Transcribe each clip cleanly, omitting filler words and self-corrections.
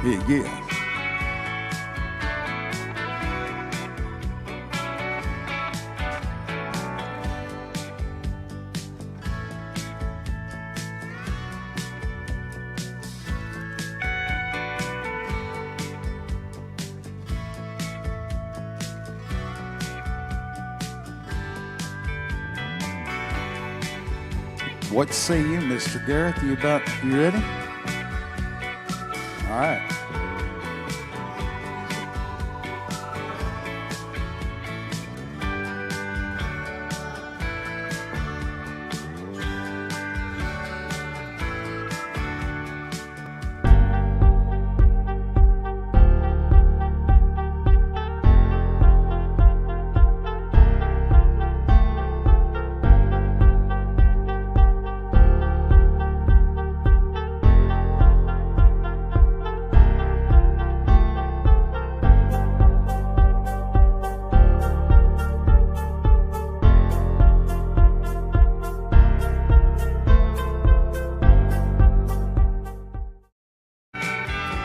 Yeah. What say you, Mr. Gareth? You ready? All right.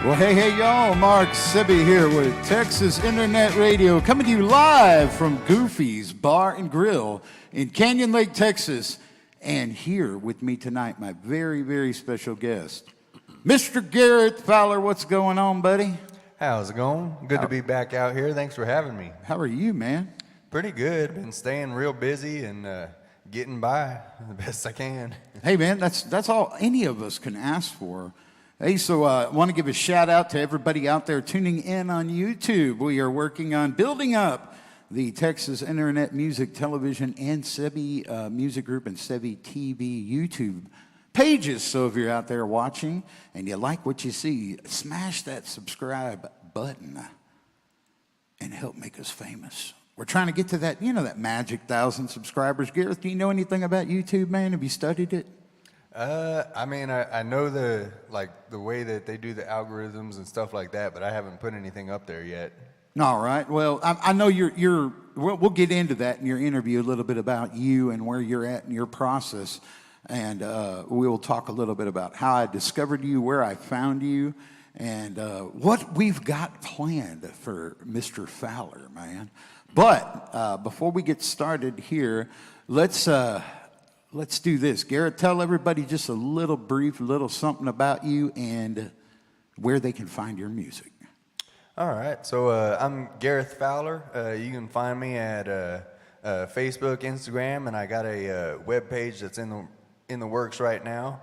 Well, hey, y'all. Mark Sebby here with Texas Internet Radio, coming to you live from Goofy's Bar and Grill in Canyon Lake, Texas. And here with me tonight, my very, very special guest, Mr. Gareth Fowler. What's going on, buddy? How's it going? Good to be back out here. Thanks for having me. How are you, man? Pretty good. Been staying real busy and getting by the best I can. Hey, man, that's all any of us can ask for. Hey, so I want to give a shout out to everybody out there tuning in on YouTube. We are working on building up the Texas Internet Music Television and Sebby Music Group and Sebby TV YouTube pages. So if you're out there watching and you like what you see, smash that subscribe button and help make us famous. We're trying to get to that, that magic 1,000 subscribers. Gareth, do you know anything about YouTube, man? Have you studied it? I know the way that they do the algorithms and stuff like that, but I haven't put anything up there yet. All right. Well, I know we'll get into that in your interview, a little bit about you and where you're at in your process. And we'll talk a little bit about how I discovered you, where I found you, and what we've got planned for Mr. Fowler, man. But before we get started here, let's do this. Gareth, tell everybody just a little something about you and where they can find your music. All right. So I'm Gareth Fowler. You can find me at Facebook, Instagram, and I got a web page that's in the works right now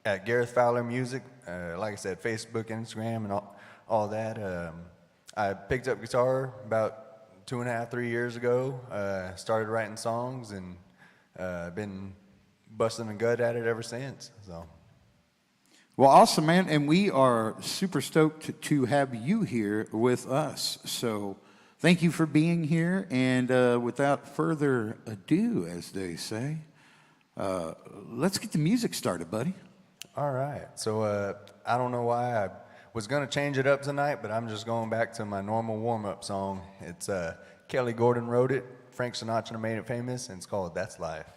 at Gareth Fowler Music. Like I said, Facebook, Instagram, and all that. I picked up guitar about 2.5, 3 years ago. Started writing songs and been busting the gut at it ever since. So, well, awesome, man, and we are super stoked to have you here with us. So, thank you for being here. And without further ado, as they say, let's get the music started, buddy. All right. So, I don't know why I was gonna change it up tonight, but I'm just going back to my normal warm-up song. It's Kelly Gordon wrote it. Frank Sinatra made it famous, and it's called That's Life.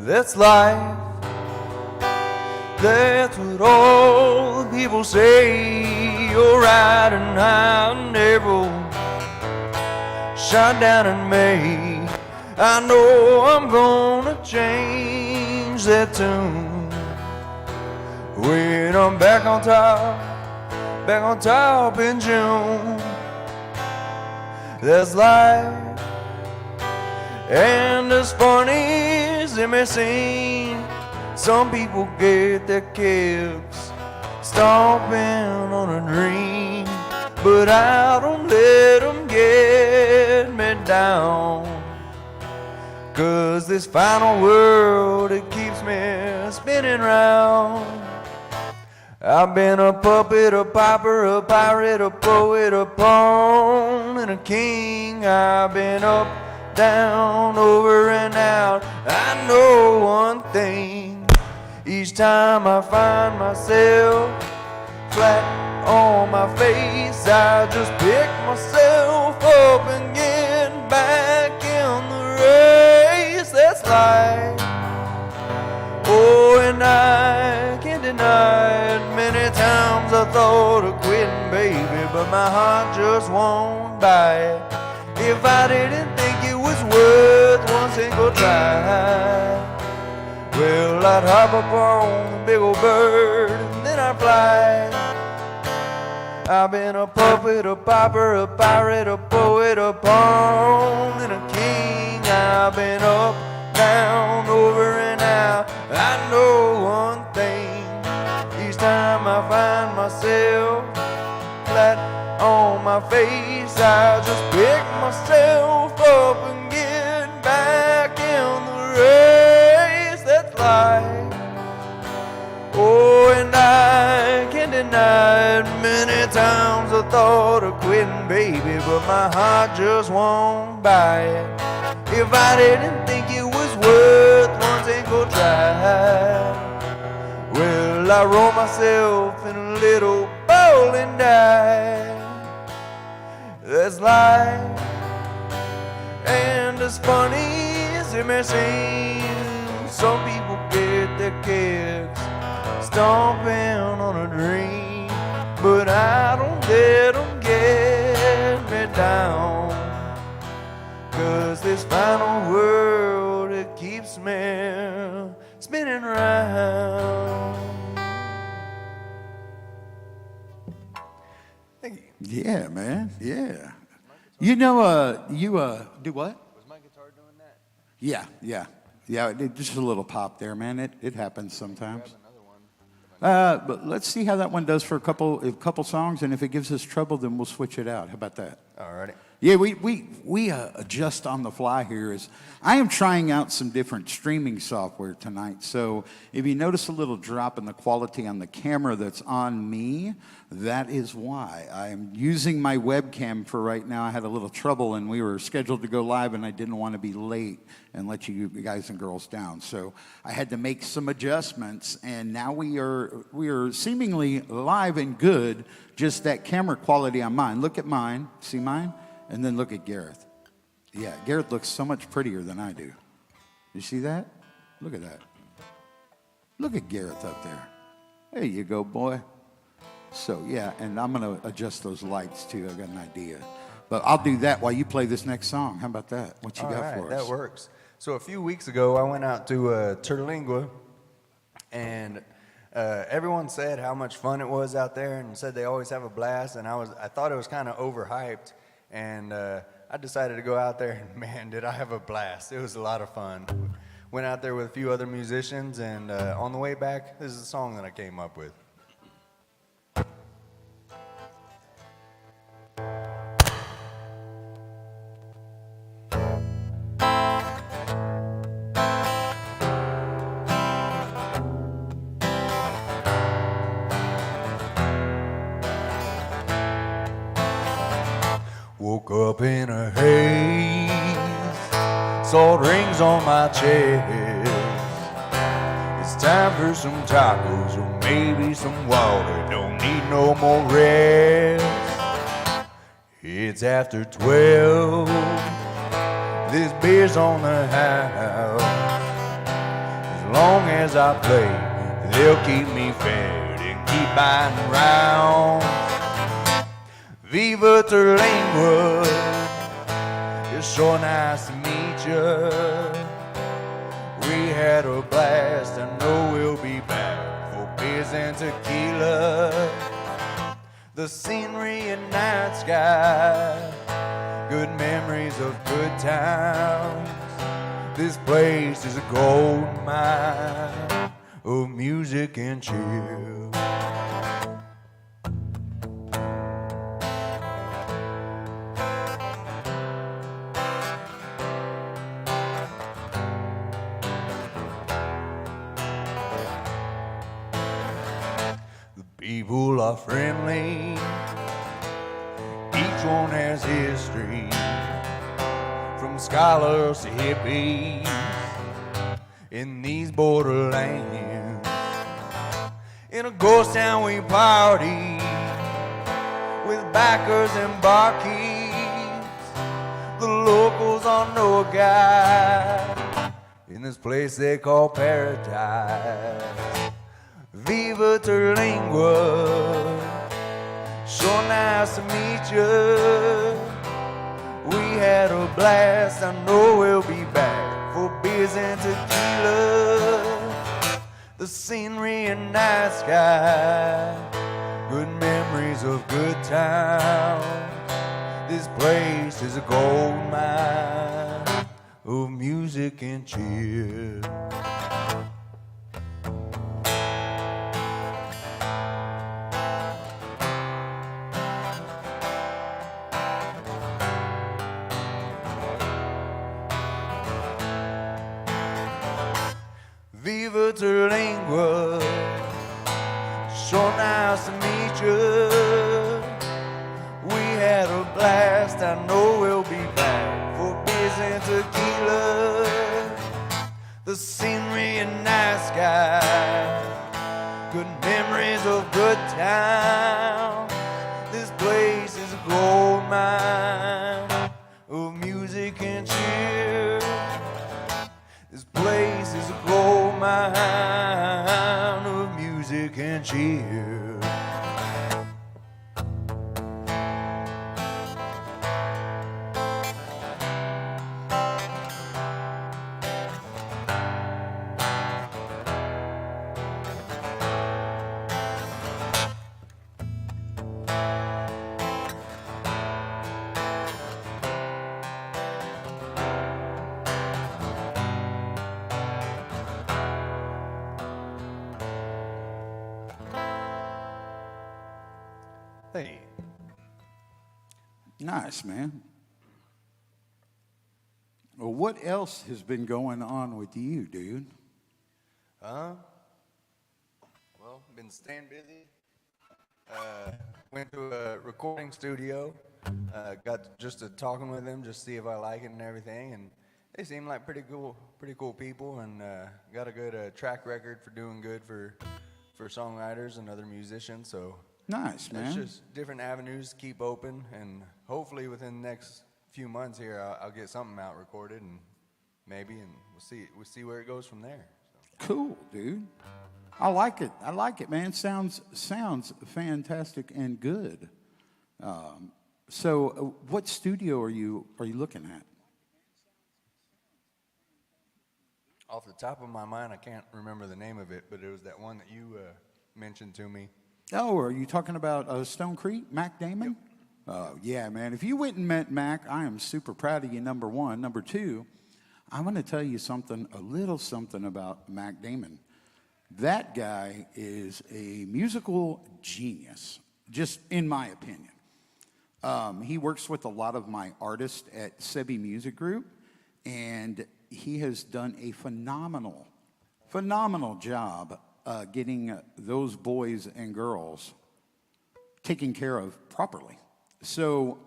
That's life, that's what all the people say. You're riding high and never shot down in May. I know I'm gonna change that tune when I'm back on top in June. That's life, and as funny as it may seem, some people get their kicks stomping on a dream, but I don't let them get me down, 'cause this final world, it keeps me spinning round. I've been a puppet, a piper, a pirate, a poet, a pawn, and a king. I've been up, down, over and out. I know one thing. Each time I find myself flat on my face, I just pick myself up and get back in the race. That's life. Oh, and I can't deny it. Many times I thought of quitting, baby, but my heart just won't buy it. If I didn't think it was worth one single try, well, I'd hop up on the big old bird and then I'd fly. I've been a puppet, a piper, a pirate, a poet, a pawn, and a king. I've been up, down, over and out. I know one thing. Each time I find myself flat on my face, I just pick myself up and get back in the race. That's life. Oh, and I can't deny it. Many times I thought of quitting, baby, but my heart just won't buy it. If I didn't think it was worth one single try, well, I roll myself in a little bowl and die. That's life. And as funny as it may seem, some people get their kicks stomping on a dream, but I don't let them get me down. 'Cause this final world, it keeps me spinning round. Thank you. Yeah, man. Yeah. You know, you do what? Was my guitar doing that? Yeah, yeah. Yeah, just a little pop there, man. It happens sometimes. But let's see how that one does for a couple songs, and if it gives us trouble, then we'll switch it out. How about that? All righty. Yeah, we adjust on the fly here. I am trying out some different streaming software tonight. So if you notice a little drop in the quality on the camera that's on me, that is why. I am using my webcam for right now. I had a little trouble, and we were scheduled to go live, and I didn't want to be late and let you guys and girls down. So I had to make some adjustments, and now we are seemingly live and good. Just that camera quality on mine. Look at mine. See mine? And then look at Gareth. Yeah, Gareth looks so much prettier than I do. You see that? Look at that. Look at Gareth up there. There you go, boy. So, yeah, and I'm going to adjust those lights, too. I've got an idea. But I'll do that while you play this next song. How about that? What you got for us? That works. So a few weeks ago, I went out to Terlingua, and everyone said how much fun it was out there and said they always have a blast, and I thought it was kind of overhyped. And I decided to go out there, and man, did I have a blast. It was a lot of fun. Went out there with a few other musicians, and on the way back, this is a song that I came up with. Woke up in a haze, salt rings on my chest. It's time for some tacos or maybe some water. Don't need no more rest. It's after 12. This beer's on the house. As long as I play, they'll keep me fed and keep buying rounds. Viva Terlingua, it's so nice to meet you. We had a blast, I know we'll be back for beers and tequila. The scenery and night sky, good memories of good times. This place is a gold mine of music and chill. People are friendly, each one has history, from scholars to hippies in these borderlands. In a ghost town we party with backers and barkeeps. The locals all know a guy in this place they call paradise. Viva Terlingua, so nice to meet you. We had a blast, I know we'll be back for beers and tequila. The scenery and night sky, good memories of good times. This place is a gold mine of music and cheer. Viva Terlingua, so nice to meet you. We had a blast, I know we'll be back for beers and tequila. The scenery and night sky, good memories of good times. This place is a gold mine of music and cheer. This place is a gold mine of music and cheer. Hey. Nice, man. Well, what else has been going on with you, dude? Well, been staying busy. Went to a recording studio. Got just to talking with them, just see if I like it and everything. And they seem like pretty cool people, and got a good track record for doing good for songwriters and other musicians. So Nice, man. it's just different avenues to keep open, and hopefully within the next few months here, I'll get something out recorded, and we'll see where it goes from there. So. Cool, dude. I like it, man. Sounds fantastic and good. So, what studio are you looking at? Off the top of my mind, I can't remember the name of it, but it was that one that you mentioned to me. Oh, are you talking about Stone Creek, Mac Damon? Yep. Yeah, man. If you went and met Mac, I am super proud of you, number one. Number two, I want to tell you a little something about Mac Damon. That guy is a musical genius, just in my opinion. He works with a lot of my artists at Sebby Music Group, and he has done a phenomenal job getting those boys and girls taken care of properly. So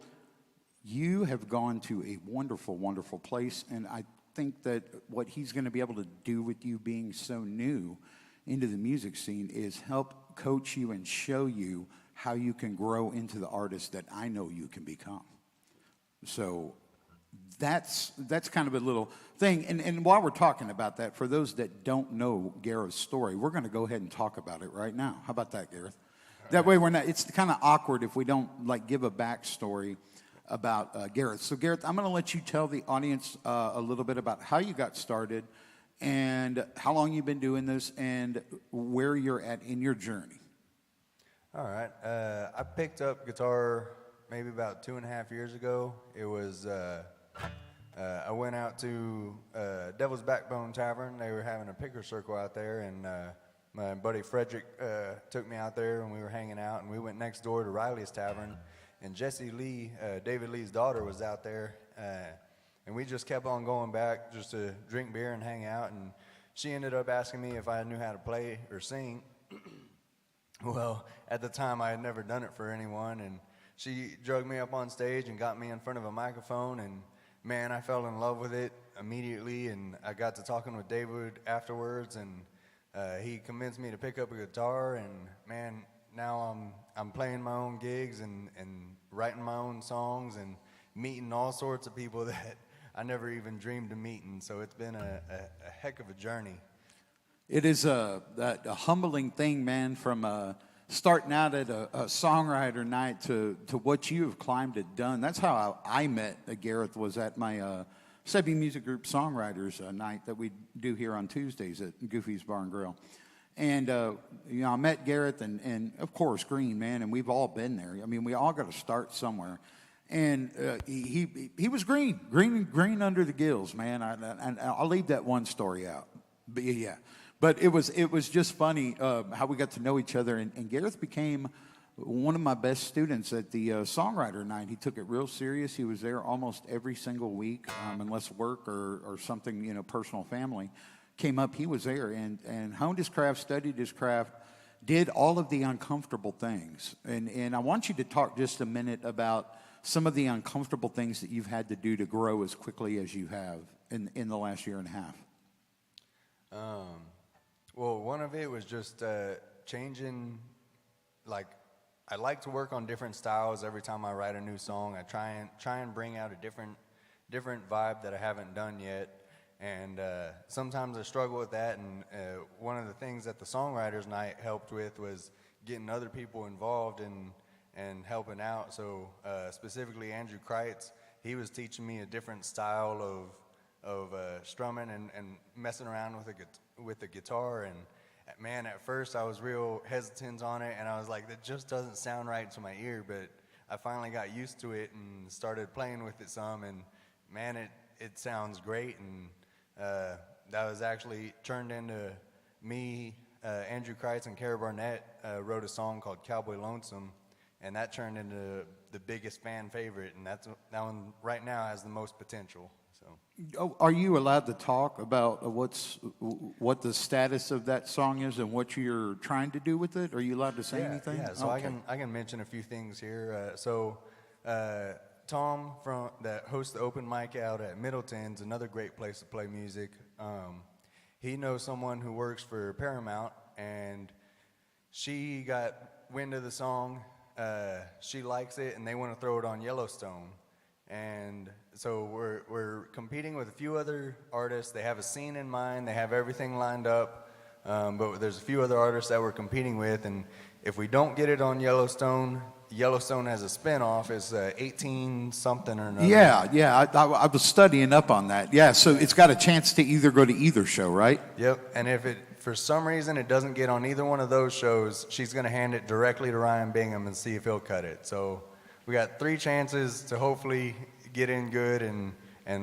you have gone to a wonderful, wonderful place, and I think that what he's going to be able to do with you being so new into the music scene is help coach you and show you how you can grow into the artist that I know you can become. So that's kind of a little thing. And while we're talking about that, for those that don't know Gareth's story, we're going to go ahead and talk about it right now. How about that, Gareth? That way it's kind of awkward if we don't give a backstory about Gareth. So Gareth, I'm going to let you tell the audience a little bit about how you got started and how long you've been doing this and where you're at in your journey. All right. I picked up guitar maybe about 2.5 years ago. It was, I went out to Devil's Backbone Tavern. They were having a picker circle out there, and my buddy Frederick took me out there, and we were hanging out, and we went next door to Riley's Tavern, and Jessie Lee, David Lee's daughter, was out there, and we just kept on going back just to drink beer and hang out, and she ended up asking me if I knew how to play or sing. Well, at the time, I had never done it for anyone, and she drugged me up on stage and got me in front of a microphone, and man, I fell in love with it immediately, and I got to talking with David afterwards, and he convinced me to pick up a guitar, and man, now I'm playing my own gigs and writing my own songs and meeting all sorts of people that I never even dreamed of meeting, so it's been a heck of a journey. It is a humbling thing, man, from starting out at a songwriter night to what you have climbed and done. That's how I met Gareth, was at my Sebby Music Group Songwriters night that we do here on Tuesdays at Goofy's Bar and Grill. And, I met Gareth and, of course, Green, man, and we've all been there. I mean, we all got to start somewhere. And he was green under the gills, man. And I'll leave that one story out. But, yeah. But it was just funny how we got to know each other. And Gareth became one of my best students at the songwriter night. He took it real serious. He was there almost every single week, unless work or something, personal family came up. He was there and honed his craft, studied his craft, did all of the uncomfortable things. And I want you to talk just a minute about some of the uncomfortable things that you've had to do to grow as quickly as you have in the last year and a half. Well, one of it was just changing, like, I like to work on different styles every time I write a new song. I try and bring out a different vibe that I haven't done yet, and sometimes I struggle with that, and one of the things that the Songwriters Night helped with was getting other people involved and helping out. So specifically Andrew Kreitz, he was teaching me a different style of strumming and messing around with the guitar, and man, at first I was real hesitant on it, and I was like, that just doesn't sound right to my ear, but I finally got used to it and started playing with it some, and man, it sounds great, and that was actually turned into me, Andrew Kreitz and Kara Barnett wrote a song called Cowboy Lonesome, and that turned into the biggest fan favorite, and that one right now has the most potential. So, are you allowed to talk about what the status of that song is and what you're trying to do with it? Are you allowed to say anything? Yeah, so okay. I can mention a few things here. Tom that hosts the open mic out at Middleton's, another great place to play music. He knows someone who works for Paramount, and she got wind of the song. She likes it, and they want to throw it on Yellowstone. And so we're competing with a few other artists. They have a scene in mind. They have everything lined up. But there's a few other artists that we're competing with. And if we don't get it on Yellowstone has a spinoff. It's 18-something or another. Yeah. I was studying up on that. Yeah, so it's got a chance to either go to either show, right? Yep. And if for some reason it doesn't get on either one of those shows, she's going to hand it directly to Ryan Bingham and see if he'll cut it. So we got 3 chances to hopefully get in good, and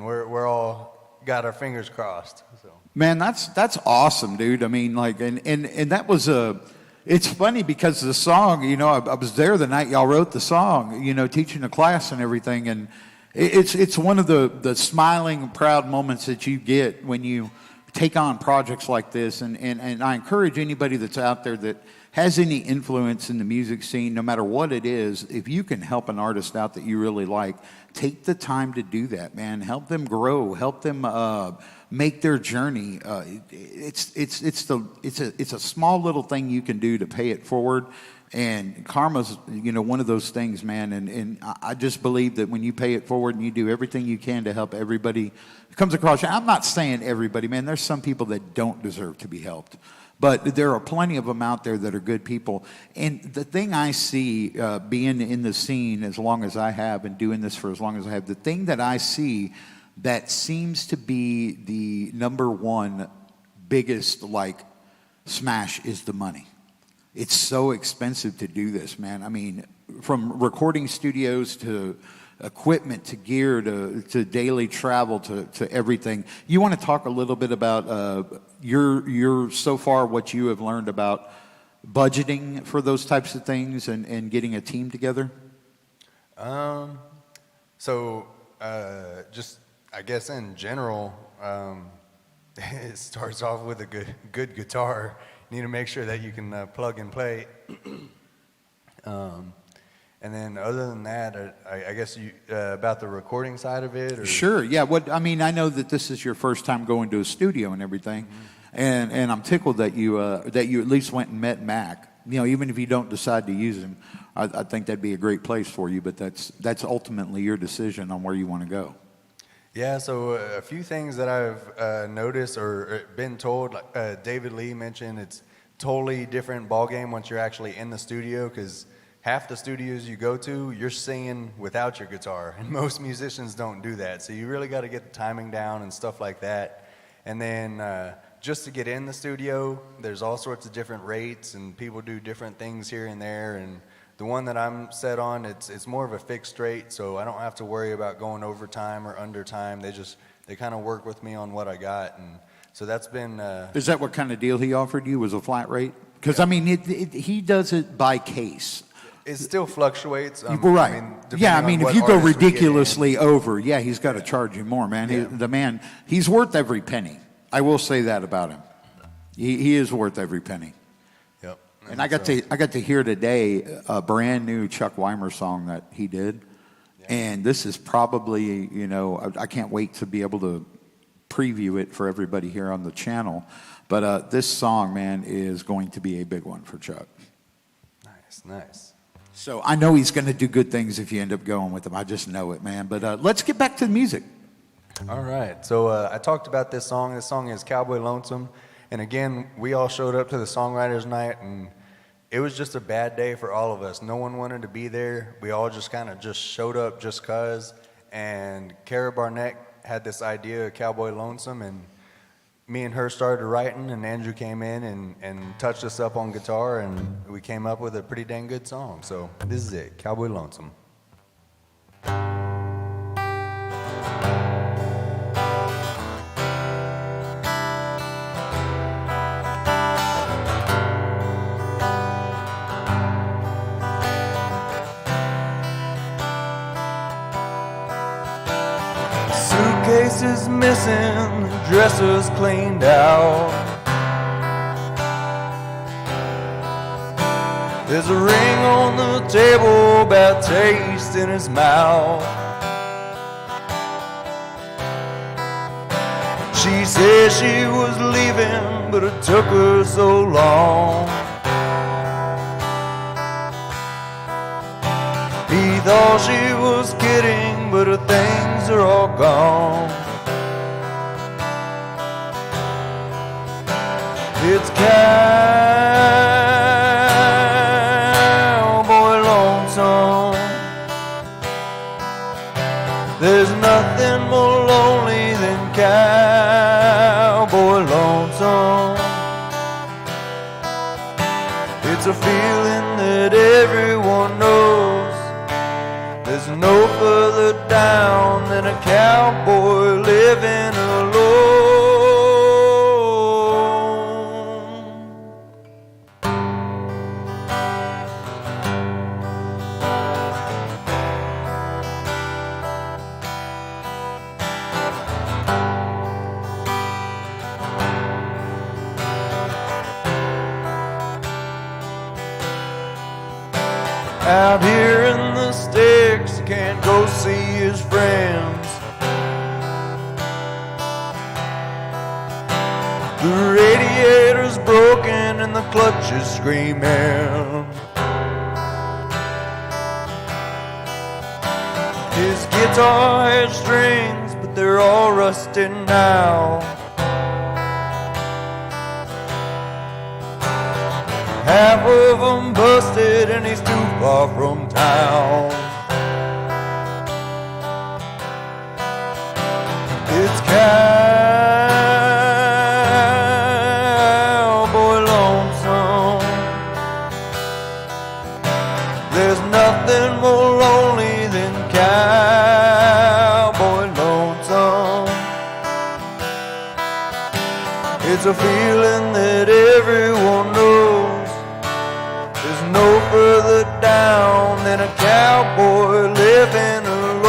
we're all got our fingers crossed. So. Man, that's awesome, dude. I mean, like, and that was it's funny because the song, I was there the night y'all wrote the song, teaching a class and everything, and it's one of the smiling, proud moments that you get when you take on projects like this, and I encourage anybody that's out there that has any influence in the music scene, no matter what it is, if you can help an artist out that you really like, take the time to do that, man. Help them grow, help them make their journey. It's a small little thing you can do to pay it forward, and karma's one of those things, man. And I just believe that when you pay it forward and you do everything you can to help everybody that comes across you. I'm not saying everybody, man. There's some people that don't deserve to be helped. But there are plenty of them out there that are good people. And the thing I see being in the scene as long as I have and doing this for as long as I have, the thing that I see that seems to be the number one biggest smash is the money. It's so expensive to do this, man. I mean, from recording studios to equipment to gear to daily travel to everything. You want to talk a little bit about your so far what you have learned about budgeting for those types of things and getting a team together? Just I guess in general, it starts off with a good guitar. need to make sure that you can plug and play. And then other than that, I guess you about the recording side of it? Or? Sure, yeah. I mean, I know that this is your first time going to a studio and everything, and I'm tickled that you at least went and met Mac. You know, even if you don't decide to use him, I think that'd be a great place for you, but that's ultimately your decision on where you want to go. Yeah, so a few things that I've noticed or been told, like David Lee mentioned, it's totally different ballgame once you're actually in the studio, because half the studios you go to, you're singing without your guitar, and most musicians don't do that. So you really got to get the timing down and stuff like that. And then just to get in the studio, there's all sorts of different rates, and people do different things here and there. And the one that I'm set on, it's more of a fixed rate, so I don't have to worry about going overtime or undertime. They kind of work with me on what I got, and so that's been. Is that what kind of deal he offered you? Was a flat rate? Because I mean, he does it by case. It still fluctuates. Right. I mean, if you go ridiculously over, yeah, he's got to charge you more, man. Yeah. He's worth every penny. I will say that about him. He is worth every penny. Yep. And I got to hear today a brand new Chuck Weimer song that he did, and this is probably, you know, I can't wait to be able to preview it for everybody here on the channel. But this song, man, is going to be a big one for Chuck. Nice. So I know he's going to do good things if you end up going with him. I just know it, man. But let's get back to the music. All right. So I talked about this song. This song is Cowboy Lonesome. And again, we all showed up to the songwriters night, and it was just a bad day for all of us. No one wanted to be there. We all just kind of just showed up just cause. And Kara Barnett had this idea of Cowboy Lonesome, and me and her started writing, and Andrew came in and touched us up on guitar, and we came up with a pretty dang good song. So this is it, Cowboy Lonesome. Suitcases missing, dressers cleaned out. There's a ring on the table, bad taste in his mouth. She said she was leaving, but it took her so long. He thought she was kidding, but her things are all gone. It's Cowboy Lonesome. There's nothing more lonely than Cowboy Lonesome. It's a feeling that everyone knows. There's no further down than a cowboy living alone. Out here in the sticks, can't go see his friends. The radiator's broken and the clutch is screaming. His guitar has strings, but they're all rusted now. Half of them busted and he's too far from town. It's Cowboy Lonesome. There's nothing more lonely than Cowboy Lonesome. It's a feeling that everyone knows. There's no further down than a cowboy living alone.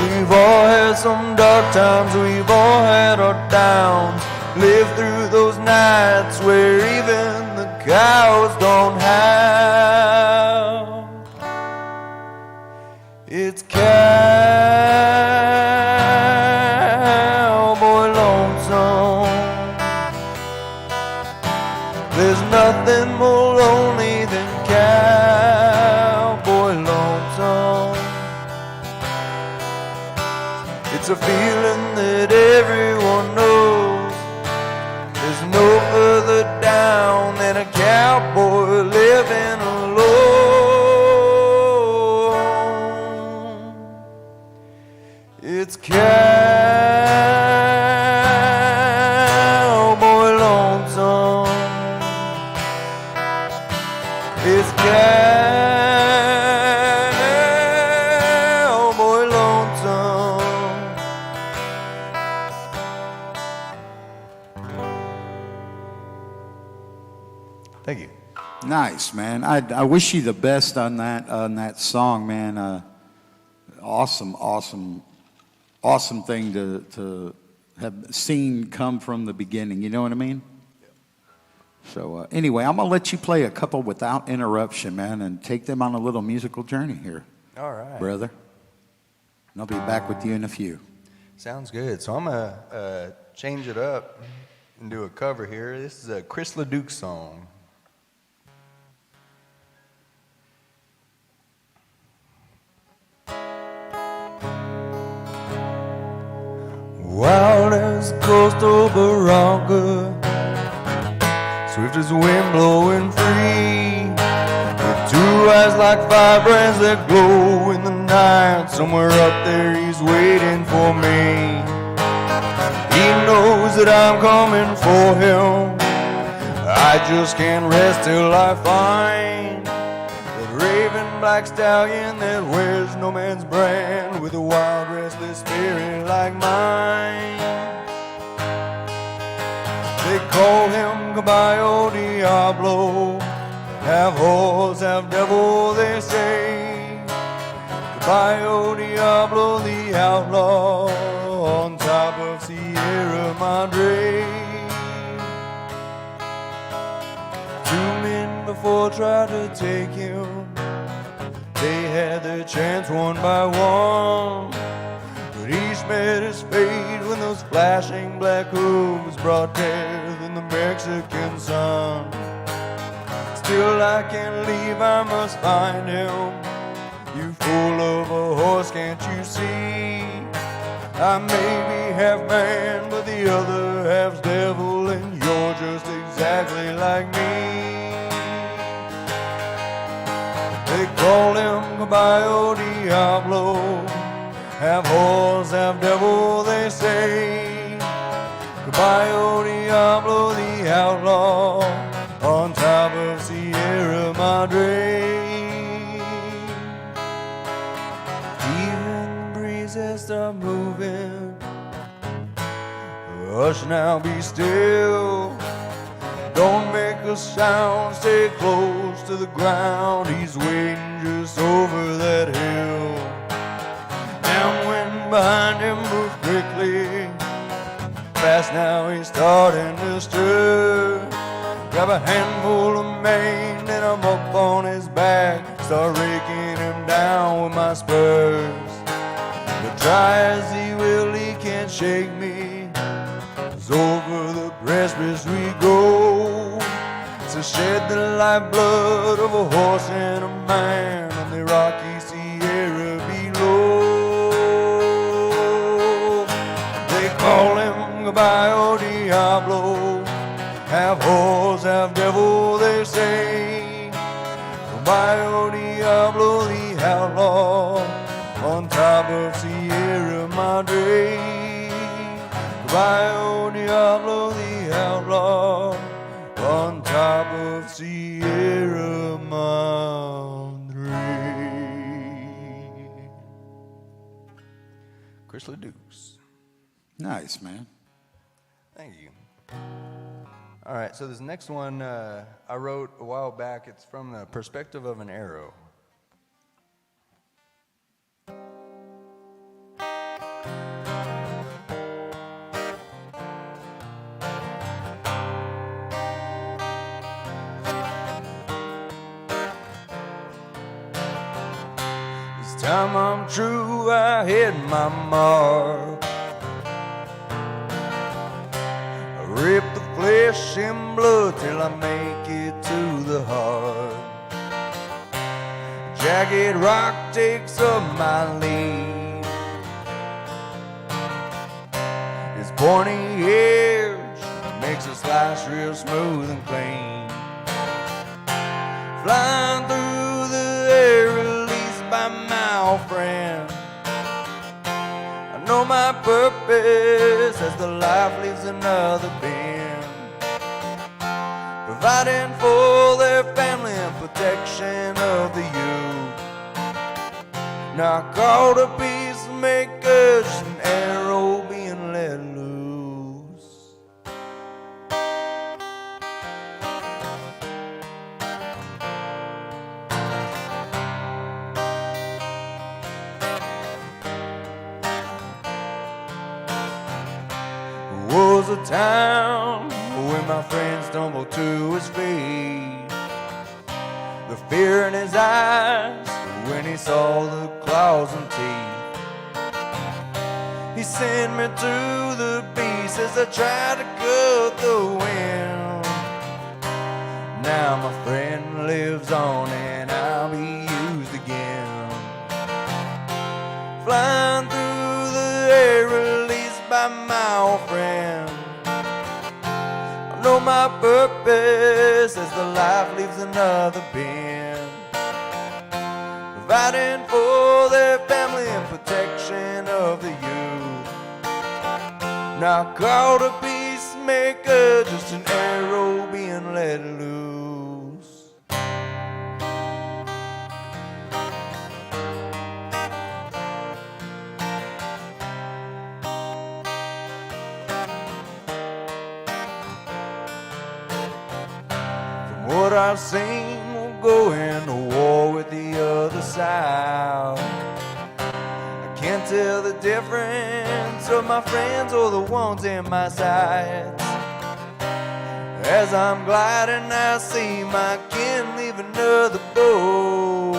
We've all had some dark times, we've all had our downs. Lived through those nights where even the cows don't howl. It's cowboy lonesome. There's nothing more lonely than cowboy lonesome. It's a feeling that everyone knows. There's no further down than a cowboy living alone. It's cowboy lonesome. It's cowboy lonesome. Thank you. Nice, man. I wish you the best on that song, man. Awesome thing to have seen come from the beginning. You know what I mean? So anyway, I'm gonna let you play a couple without interruption, man, and take them on a little musical journey here. All right, brother. And I'll be back with you in a few. Sounds good. So I'm gonna change it up and do a cover here. This is a Chris LeDuc song. Wild as coastal barranca, swift as the wind blowing free, with two eyes like firebrands that glow in the night. Somewhere up there he's waiting for me. He knows that I'm coming for him. I just can't rest till I find that raven black stallion that wears no man's brand, with a wild restless spirit like mine. They call him Caballo Diablo, half horse, half devil, they say. Caballo Diablo, the outlaw, on top of Sierra Madre. 2 men before tried to take him. They had their chance one by one, but each met his fate when those flashing black hooves brought death in the Mexican sun. Still I can't leave, I must find him. You fool of a horse, can't you see? I may be half man, but the other half's devil, and you're just exactly like me. They call him Caballo Diablo, half horse, half devil, they say. Caballo Diablo, the outlaw, on top of Sierra Madre. Even the breezes start moving. Hush now, be still. Don't make a sound, stay close to the ground. He's waiting just over that hill. And when behind him, move quickly. Fast now, he's starting to stir. Grab a handful of mane, then I'm up on his back. Start raking him down with my spurs. But try as he will, he can't shake me. 'Cause over the precipice we go, to shed the lifeblood of a horse and a man on the rocky Sierra below. They call him Caballo Diablo, half horse, half devil, they say. Caballo Diablo, the outlaw, on top of Sierra Madre. Caballo Diablo, the outlaw, on top of Sierra Madre. Chris LeDuc. Nice, man. Thank you. All right, so this next one I wrote a while back. It's from the perspective of an arrow. Time I'm true, I hit my mark. I rip the flesh and blood till I make it to the heart. Jagged rock takes up my lead. His pointy edge makes a slice real smooth and clean. Flying through the air released by my old friend. I know my purpose as the life leaves another bend. Providing for their family and protection of the youth. Not called a peacemaker, just an arrow being let loose. There was a time when my friend stumbled to his feet. The fear in his eyes when he saw the claws and teeth. He sent me to the beast as I tried to cut the wind. Now my friend lives on and I'll be used again. Flying through the air released by my old friend. I know my purpose as the life leaves another bend. Providing for their family and protection of the youth. Not called a peacemaker, just an arrow being let loose. From what I've seen, go into war with the other side. I can't tell the difference of my friends or the ones in my sights. As I'm gliding, I see my kin leave another boat.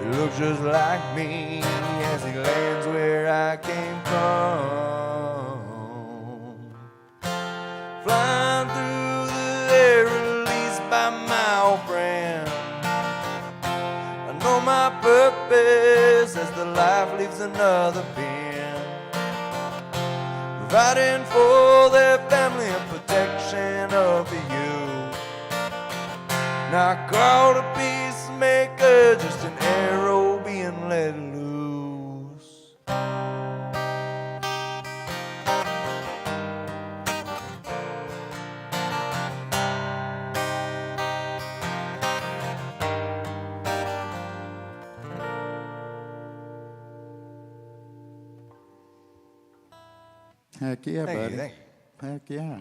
He looks just like me as he lands where I came from. Flying through the air released by my old friend. I know my purpose as the life leaves another bend. Providing for their family and protection of the youth. Not called a peacemaker, just an arrow being let loose. Heck yeah, Thank buddy. you, thank you. Heck yeah.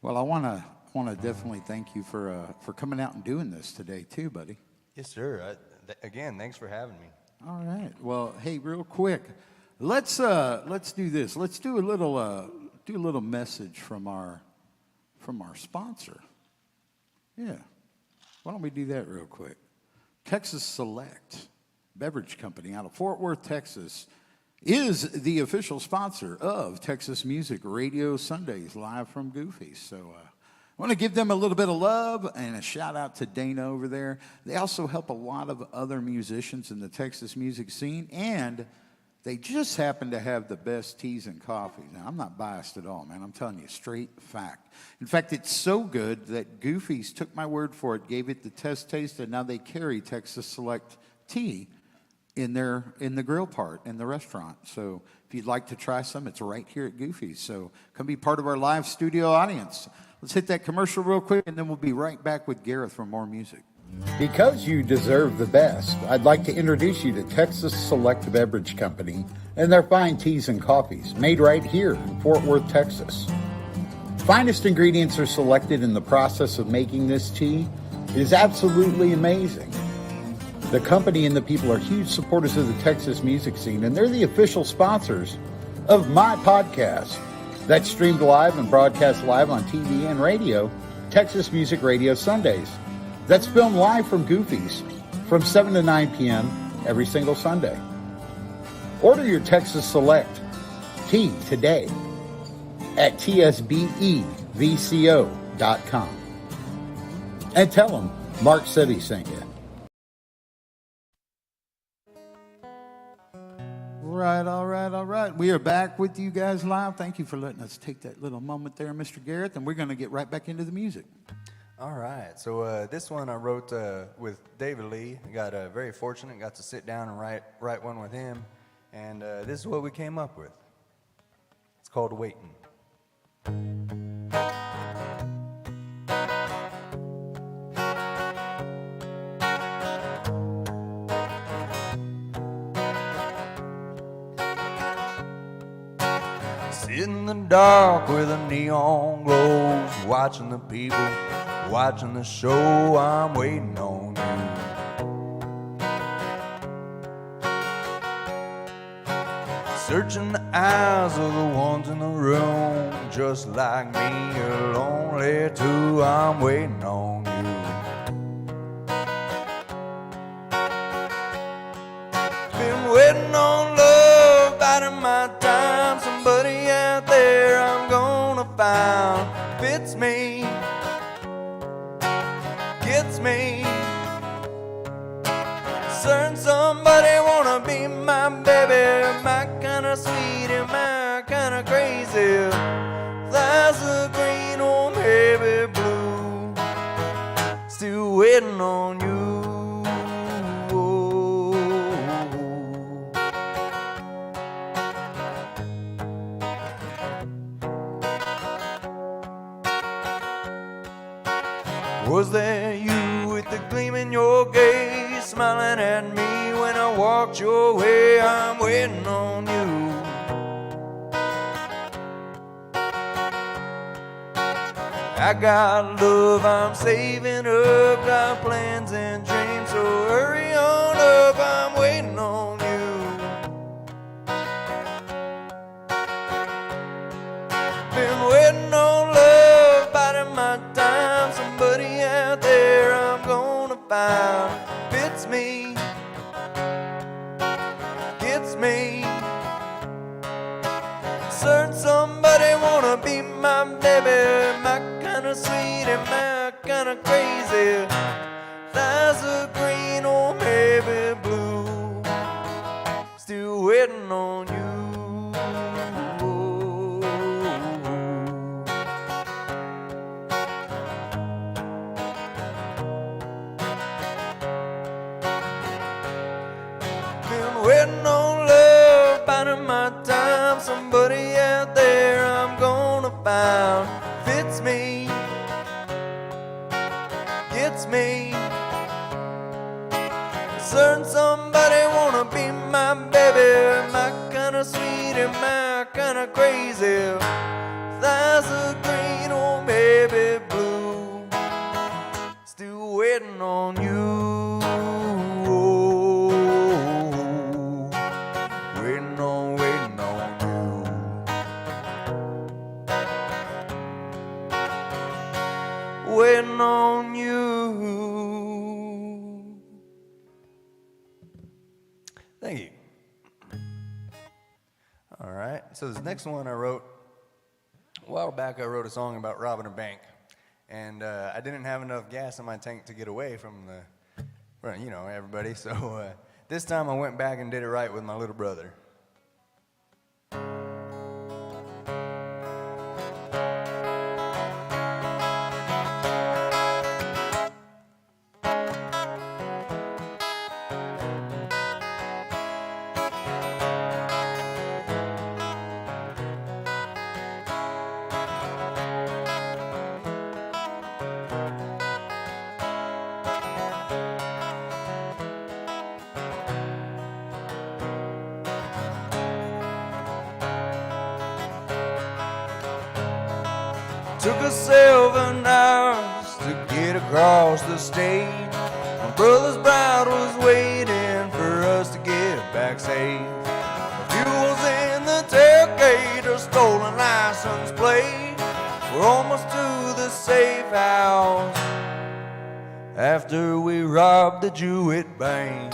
Well, I want to definitely thank you for coming out and doing this today too, buddy. Yes, sir. Again, thanks for having me. All right. Well, hey, real quick, let's do this. Let's do a little message from our sponsor. Yeah. Why don't we do that real quick? Texas Select Beverage Company out of Fort Worth, Texas, is the official sponsor of Texas Music Radio Sundays live from Goofy's. So I want to give them a little bit of love and a shout out to Dana over there. They also help a lot of other musicians in the Texas music scene, and they just happen to have the best teas and coffees. Now, I'm not biased at all, man. I'm telling you, straight fact. In fact, it's so good that Goofy's took my word for it, gave it the test taste, and now they carry Texas Select tea in the grill part in the restaurant. So if you'd like to try some, it's right here at Goofy's. So come be part of our live studio audience. Let's hit that commercial real quick, and then we'll be right back with Gareth for more music. Because you deserve the best, I'd like to introduce you to Texas Select Beverage Company and their fine teas and coffees made right here in Fort Worth, Texas. Finest ingredients are selected in the process of making this tea. It is absolutely amazing. The company and the people are huge supporters of the Texas music scene, and they're the official sponsors of my podcast that's streamed live and broadcast live on TV and radio, Texas Music Radio Sundays. That's filmed live from Goofy's from 7 to 9 p.m. every single Sunday. Order your Texas Select tea today at tsbevco.com. And tell them Mark Sebby sent you. All right. We are back with you guys live. Thank you for letting us take that little moment there, Mr. Gareth, and we're going to get right back into the music. All right. So this one I wrote with David Lee. I got very fortunate, got to sit down and write one with him, and this is what we came up with. It's called Waiting. Sit in the dark where the neon glows, watching the people, watching the show. I'm waiting on you. Searching the eyes of the ones in the room, just like me, you're lonely too. I'm waiting on you. Been waiting on love, biding my time. Somebody out there I'm gonna find fits me, gets me. Certain somebody wanna be my baby, my kinda sweet and my kinda crazy. Flies the green or maybe blue, still waiting on you. Was that you with the gleam in your gaze, smiling at me when I walked your way? I'm waiting on you. I got love I'm saving up, got plans and dreams, so hurry on up, I'm waiting on you. Been waiting on love, biding my time. Somebody out there I'm gonna find fits me, gets me. Certain somebody wanna be my baby, my kinda sweet and my kinda crazy. Flies are green or maybe blue, still waiting on you. Waiting on love, biding my time. Somebody out there I'm gonna find fits me, gets me. Certain somebody wanna be my baby, my kinda sweet and my kinda crazy. Flies are green or maybe blue, still waiting on you. Waiting on you. Thank you. All right, so this next one I wrote a while back. I wrote a song about robbing a bank, and I didn't have enough gas in my tank to get away from everybody. So this time I went back and did it right with my little brother. Took us 7 hours to get across the state. My brother's bride was waiting for us to get back safe. The fuel's in the tailgate, a stolen license plate. We're almost to the safe house after we robbed the Jewett Bank.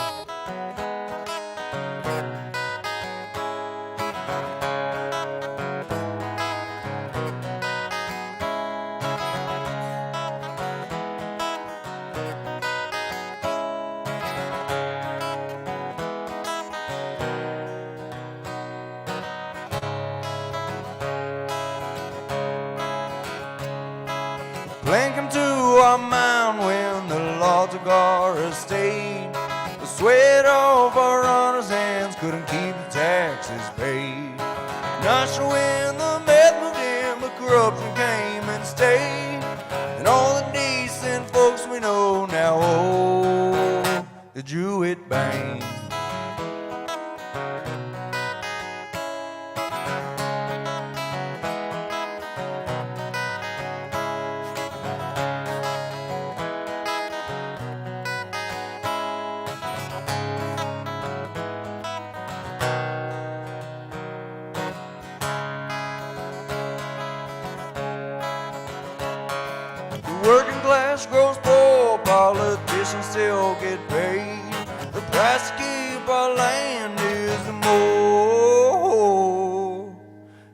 Plank him to our mound when the law took our estate. The sweat off our runners' hands couldn't keep the taxes paid. Not sure when the meth moved in, but corruption came and stayed. And all the decent folks we know now hold the Jewett Bank. Working class grows poor, politicians still get paid. The price to keep our land is more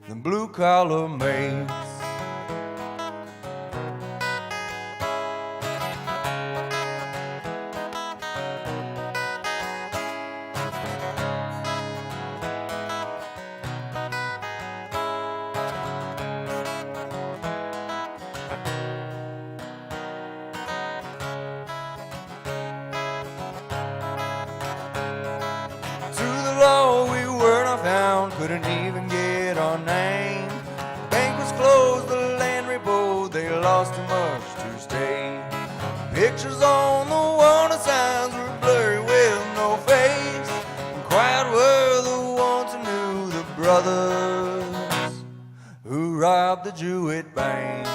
than blue collar mates. We were not found, couldn't even get our name. The bank was closed, the land repo, they lost too much to stay. Pictures on the wall and signs were blurry with no face. And quiet were the ones who knew the brothers who robbed the Jewett Bank.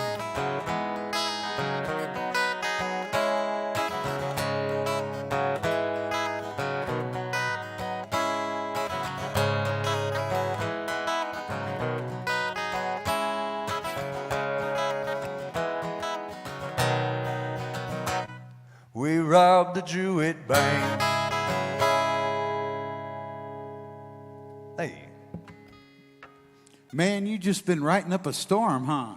We robbed the Jewett Bank. Hey. Man, you just been writing up a storm, huh?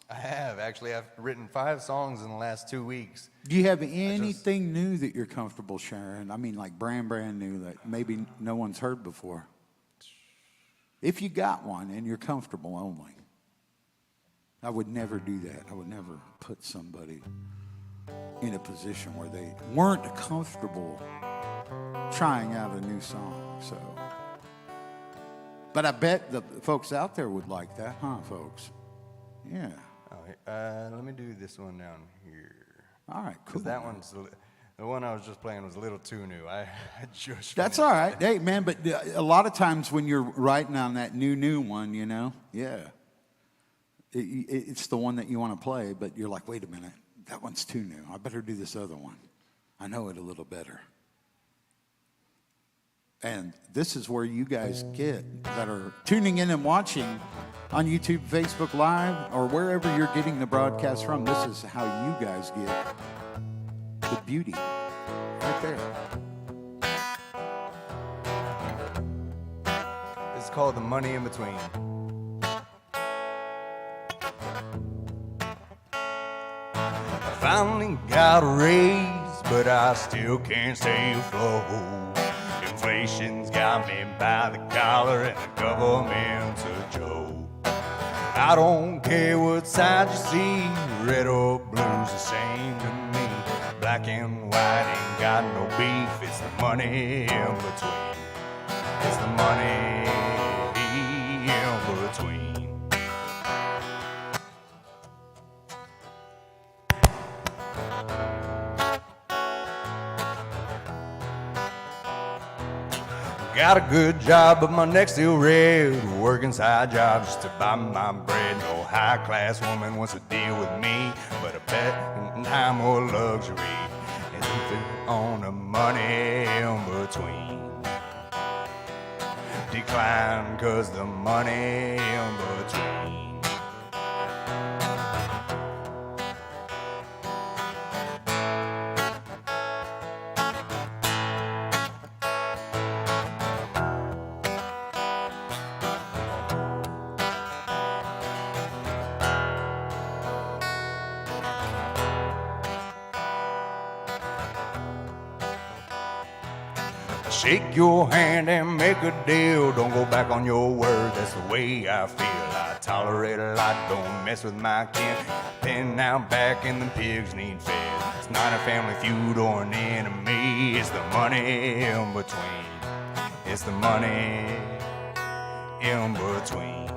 I have. Actually, I've written 5 songs in the last 2 weeks. Do you have anything new that you're comfortable sharing? I mean, like brand new that maybe no one's heard before. If you got one and you're comfortable only. I would never do that. I would never put somebody in a position where they weren't comfortable trying out a new song. So, but I bet the folks out there would like that, huh, folks? Yeah. Let me do this one down here. All right, cool. That one's the one I was just playing was a little too new. I just. That's all right. Hey, man, but a lot of times when you're writing on that new one, you know, yeah, it's the one that you want to play, but you're like, wait a minute. That one's too new. I better do this other one. I know it a little better. And this is where you guys get that are tuning in and watching on YouTube, Facebook Live, or wherever you're getting the broadcast from. This is how you guys get the beauty right there. It's called The Money in Between. Finally got a raise, but I still can't stay afloat. Inflation's got me by the collar and the government's a joke. I don't care what side you see, red or blue's the same to me. Black and white ain't got no beef, it's the money in between. It's the money in between. Got a good job, but my neck's still red. Working side jobs just to buy my bread. No high-class woman wants to deal with me, but a bet and time or luxury is on the money in between. Decline 'cause the money in between. shake your hand and make a deal. Don't go back on your word, that's the way I feel. I tolerate a lot, don't mess with my kin. Then out back and the pigs need fed. It's not a family feud or an enemy. It's the money in between. It's the money in between.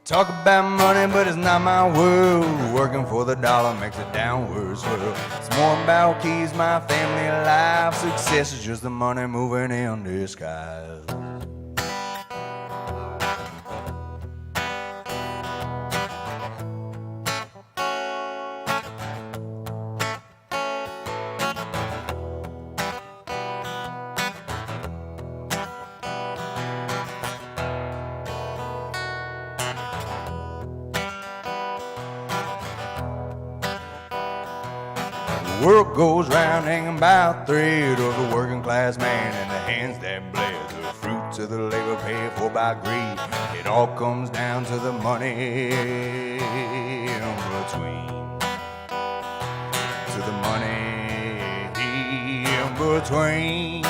Talk about money, but it's not my world. Working for the dollar makes a downward swirl. It's more about keys, my family life. Success is just the money moving in disguise. The world goes round hanging by a thread of the working class man and the hands that bled. The fruits of the labor paid for by greed. It all comes down to the money in between. To the money in between.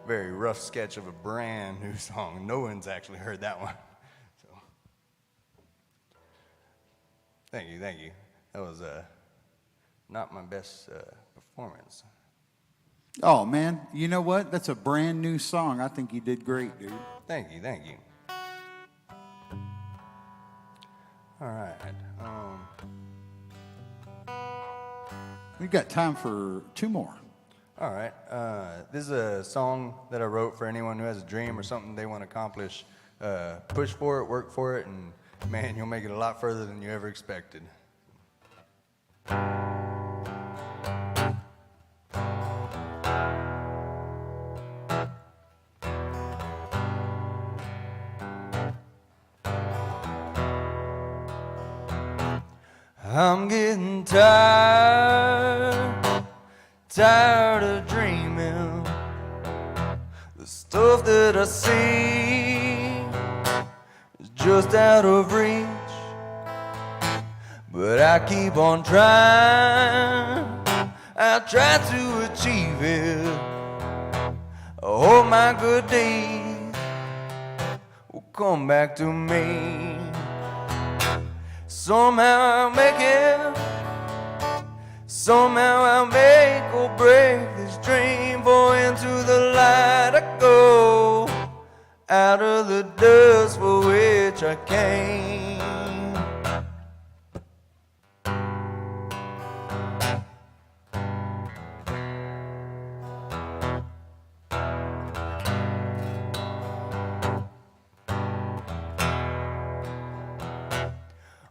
Very rough sketch of a brand new song. No one's actually heard that one. So, thank you. That was not my best performance. Oh, man, you know what? That's a brand new song. I think you did great, dude. Thank you. All right. We've got time for 2 more. All right. This is a song that I wrote for anyone who has a dream or something they want to accomplish. Push for it, work for it, and man, you'll make it a lot further than you ever expected. I'm getting tired of dreaming. The stuff that I see is just out of reach, but I keep on trying. I try to achieve it. All my good days will come back to me. Somehow I'll make it. Somehow I'll make or break this dream. For into the light I go, out of the dust for which I came.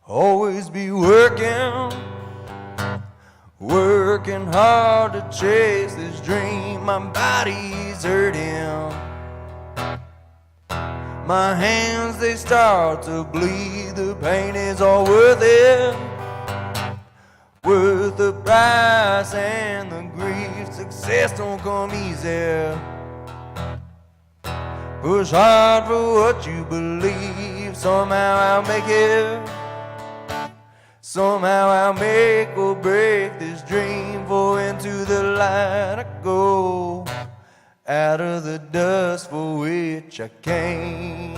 Always be working hard to chase this dream. My body's hurting, my hands they start to bleed. The pain is all worth it, worth the price and the grief. Success don't come easy. Push hard for what you believe. Somehow I'll make it. Somehow I'll make or break this dream. For into the light I go, out of the dust for which I came.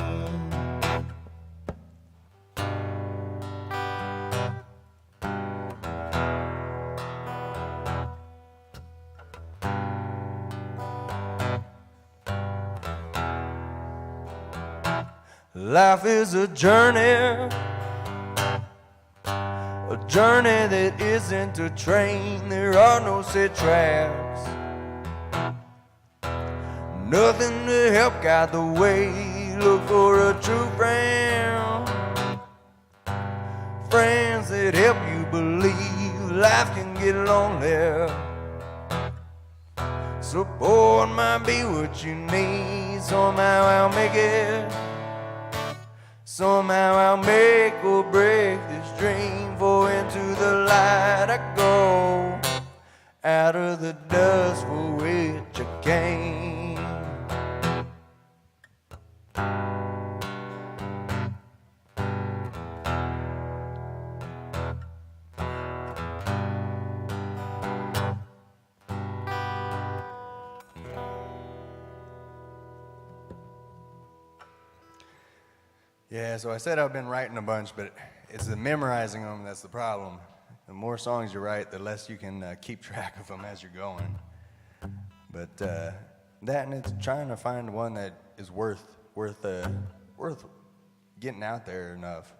Life is a journey that isn't a train. There are no set tracks. nothing to help guide the way. Look for a true friend, friends that help you believe life can get lonely. Support might be what you need. Somehow I'll make it. Somehow I'll make or break this dream. For into the light I go, out of the dust for which I came. Yeah, so I said I've been writing a bunch, but it's the memorizing them that's the problem. The more songs you write, the less you can keep track of them as you're going. But that, and it's trying to find one that is worth getting out there enough.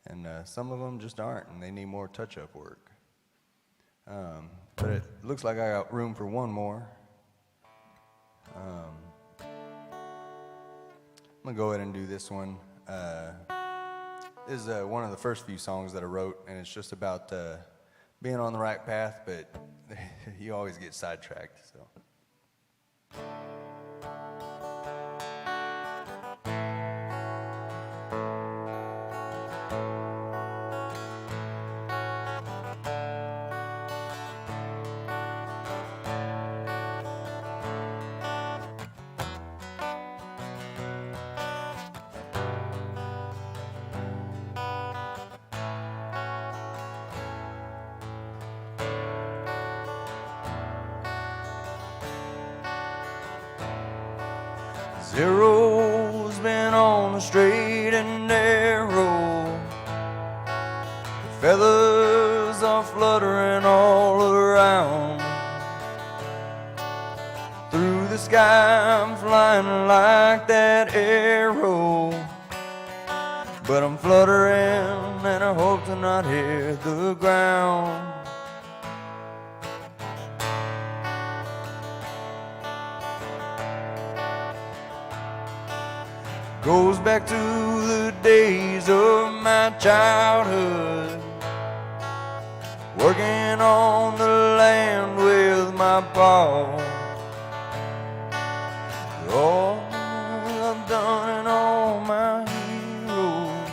And some of them just aren't, and they need more touch-up work. But it looks like I got room for one more. I'm gonna go ahead and do this one. This is one of the first few songs that I wrote, and it's just about being on the right path, but you always get sidetracked. So. Zero's been on the straight and narrow. The feathers are fluttering all around. Through the sky I'm flying like that arrow, but I'm fluttering and I hope to not hit the ground. Goes back to the days of my childhood, working on the land with my paw. All I've done and all my heroes,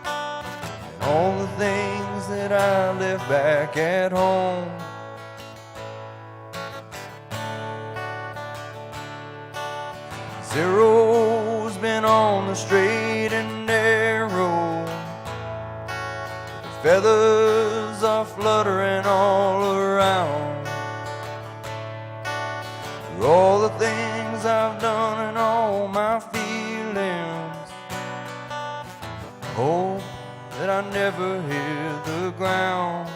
and all the things that I left back at home. Zero's been on the straight and narrow. The feathers are fluttering all around. For all the things I've done and all my feelings, hope that I never hit the ground.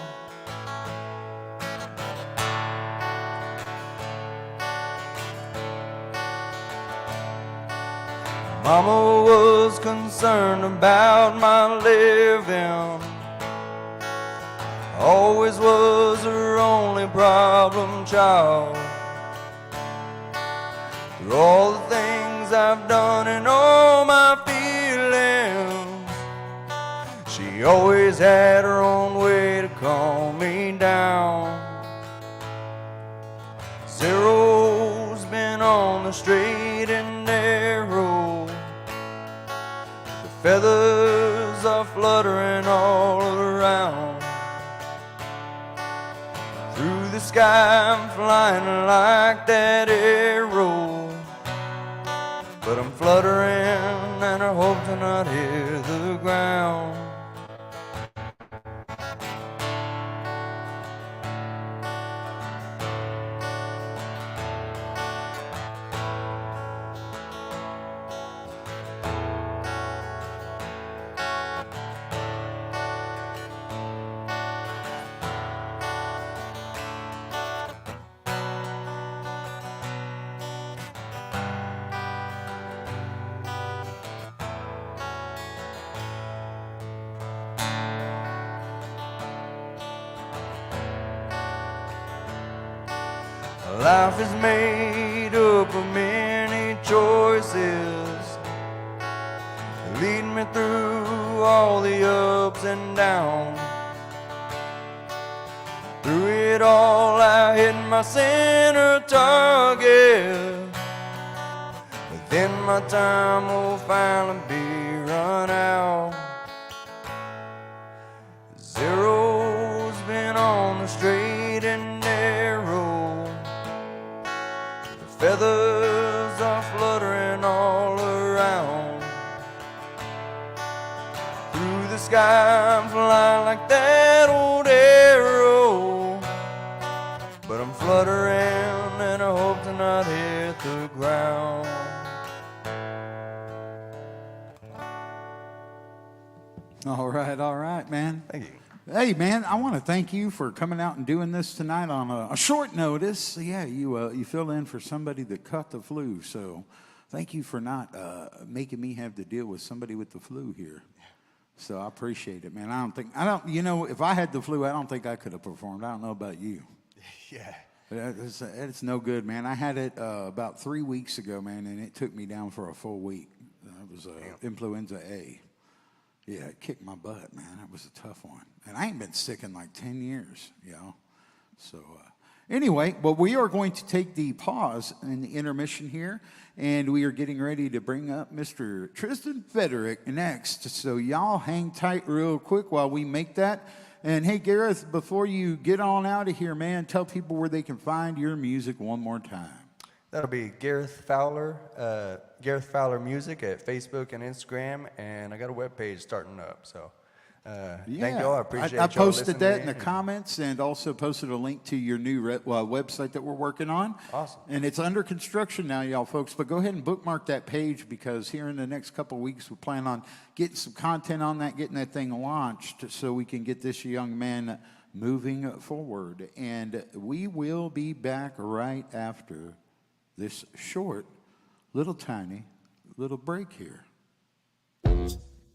Mama was concerned about my living, always was her only problem child. Through all the things I've done and all my feelings, she always had her own way to calm me down. Zero's been on the straight and narrow. Feathers are fluttering all around. Through the sky I'm flying like that arrow, but I'm fluttering and I hope to not hit the ground. Life is made up of men voices lead me through all the ups and downs. Through it all I hit my center target, but then my time will finally be run out. Zero's been on the straight and narrow. The feathers are fluttering all around. Through the sky I'm flying like that old arrow, but I'm fluttering and I hope to not hit the ground. All right, man. Thank you. Hey, man, I want to thank you for coming out and doing this tonight on a short notice. Yeah, you fill in for somebody that caught the flu, so thank you for not making me have to deal with somebody with the flu here. So I appreciate it, man. If I had the flu, I don't think I could have performed. I don't know about you. Yeah. It's no good, man. I had it about 3 weeks ago, man, and it took me down for a full week. It was influenza A. Yeah, it kicked my butt, man. That was a tough one. And I ain't been sick in like 10 years, you know. So anyway, well, we are going to take the pause in the intermission here, and we are getting ready to bring up Mr. Trisdon Federic next. So y'all hang tight real quick while we make that. And hey, Gareth, before you get on out of here, man, tell people where they can find your music one more time. That'll be Gareth Fowler Music at Facebook and Instagram, and I got a webpage starting up. So thank y'all. I appreciate y'all. I posted that in the and comments, and also posted a link to your new website that we're working on. Awesome. And it's under construction now, y'all folks. But go ahead and bookmark that page, because here in the next couple of weeks we plan on getting some content on that, getting that thing launched, so we can get this young man moving forward. And we will be back right after this short, tiny little break here.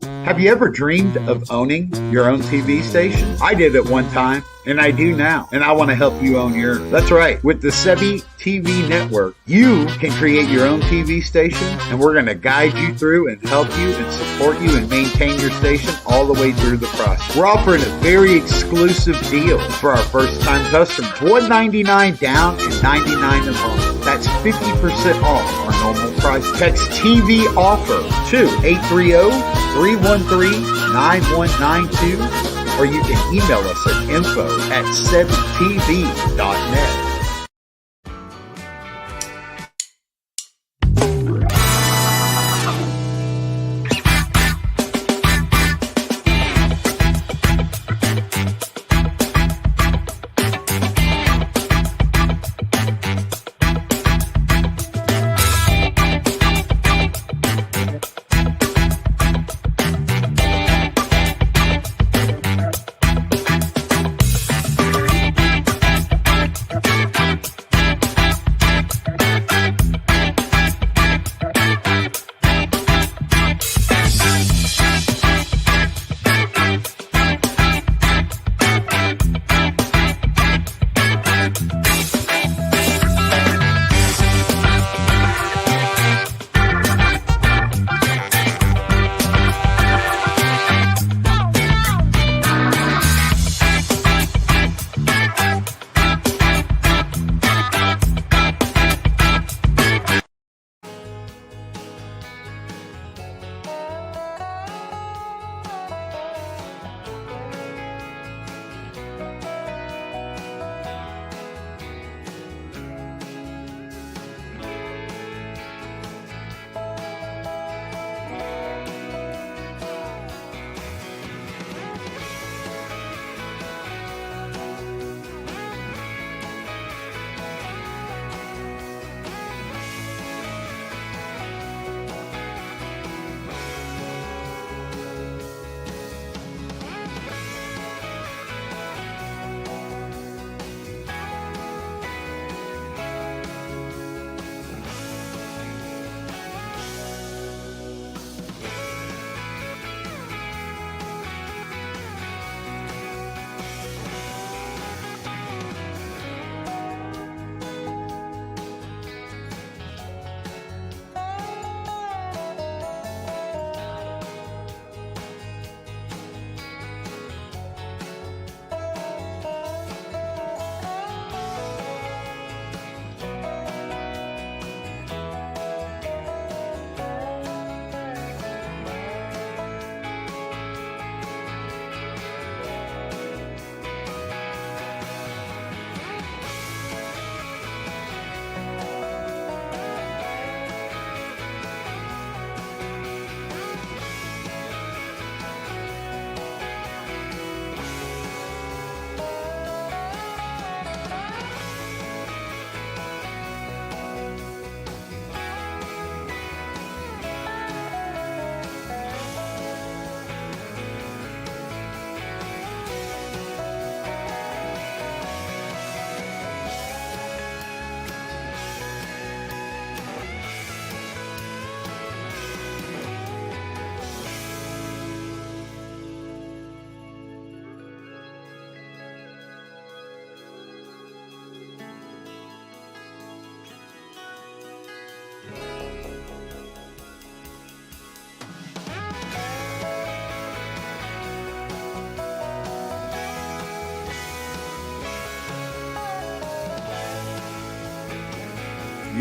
Have you ever dreamed of owning your own TV station? I did at one time, and I do now, and I want to help you own yours. That's right. With the Sebby TV network, you can create your own TV station, and we're going to guide you through and help you and support you and maintain your station all the way through the process. We're offering a very exclusive deal for our first-time customers. $199 down and $99 a month. That's 50% off our normal price. Text TV offer to 830-313-9192, or you can email us at info@sebtv.net.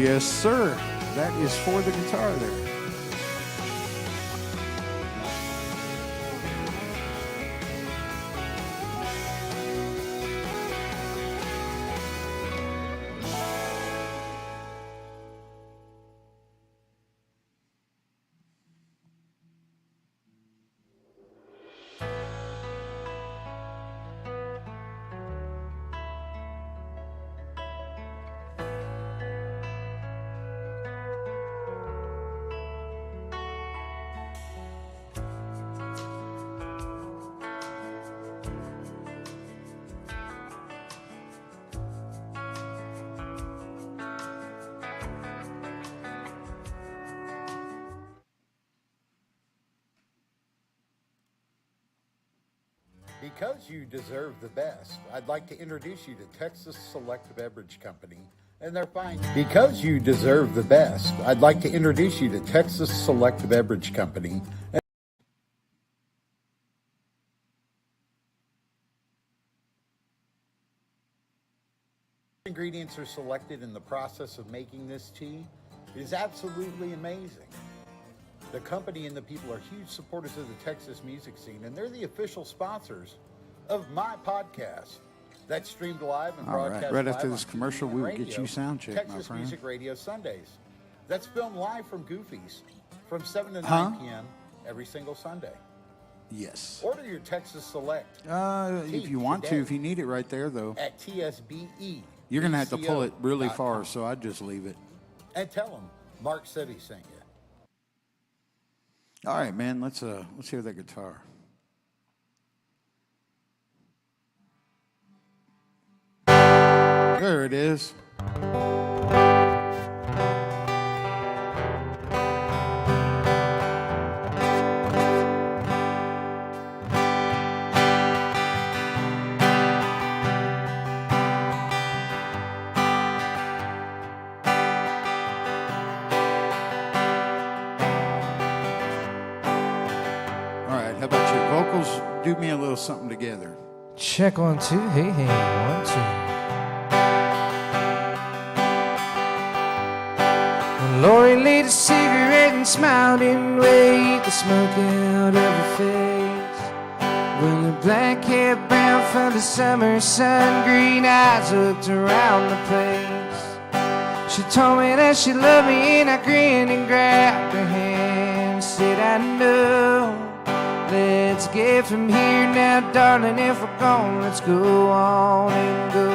Yes, sir. That is for the guitar there. Because you deserve the best, I'd like to introduce you to Texas Select Beverage Company and their fine. Because you deserve the best, I'd like to introduce you to Texas Select Beverage Company. Ingredients are selected in the process of making this tea. It is absolutely amazing. The company and the people are huge supporters of the Texas music scene, and they're the official sponsors of my podcast. That's streamed live and broadcast right live after on this TV commercial, and we will radio, get you sound check, my Texas friend. Music Radio Sundays. That's filmed live from Goofy's from 7 to 9 p.m. every single Sunday. Yes. Order your Texas Select If you want today to, if you need it right there, though. at TSBE. You're going to have to pull it really far, so I'd just leave it. And tell them Mark Sebby sent you. All right, man, let's hear that guitar. There it is. How about your vocals? Do me a little something together. Check 1, 2, hey, hey, 1, 2. When Lori lit a cigarette and smiled and waved the smoke out of her face. When her black hair brown from the summer sun, green eyes looked around the place. She told me that she loved me and I grinned and grabbed her hand and said, I know. Let's get from here now, darling. If we're gone, let's go on and go.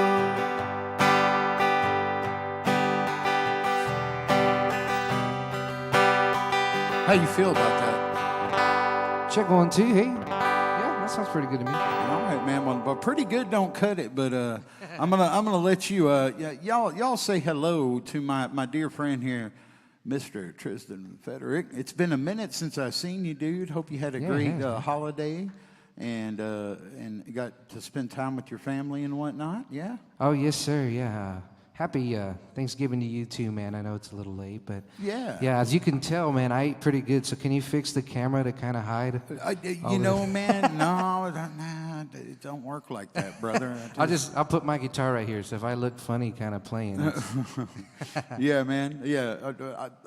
How you feel about that? Check 1, 2, hey. Yeah, that sounds pretty good to me. All right, man. Well, pretty good don't cut it, but I'm gonna let you y'all say hello to my dear friend here, Mr. Trisdon Federic. It's been a minute since I've seen you, dude. Hope you had a great holiday and got to spend time with your family and whatnot. Yeah. Oh yes, sir. Yeah. Happy Thanksgiving to you too, man. I know it's a little late, but yeah. As you can tell, man, I ate pretty good. So can you fix the camera to kind of hide? Man, no, it don't work like that, brother. I'll put my guitar right here. So if I look funny, kind of playing. Yeah, man. Yeah,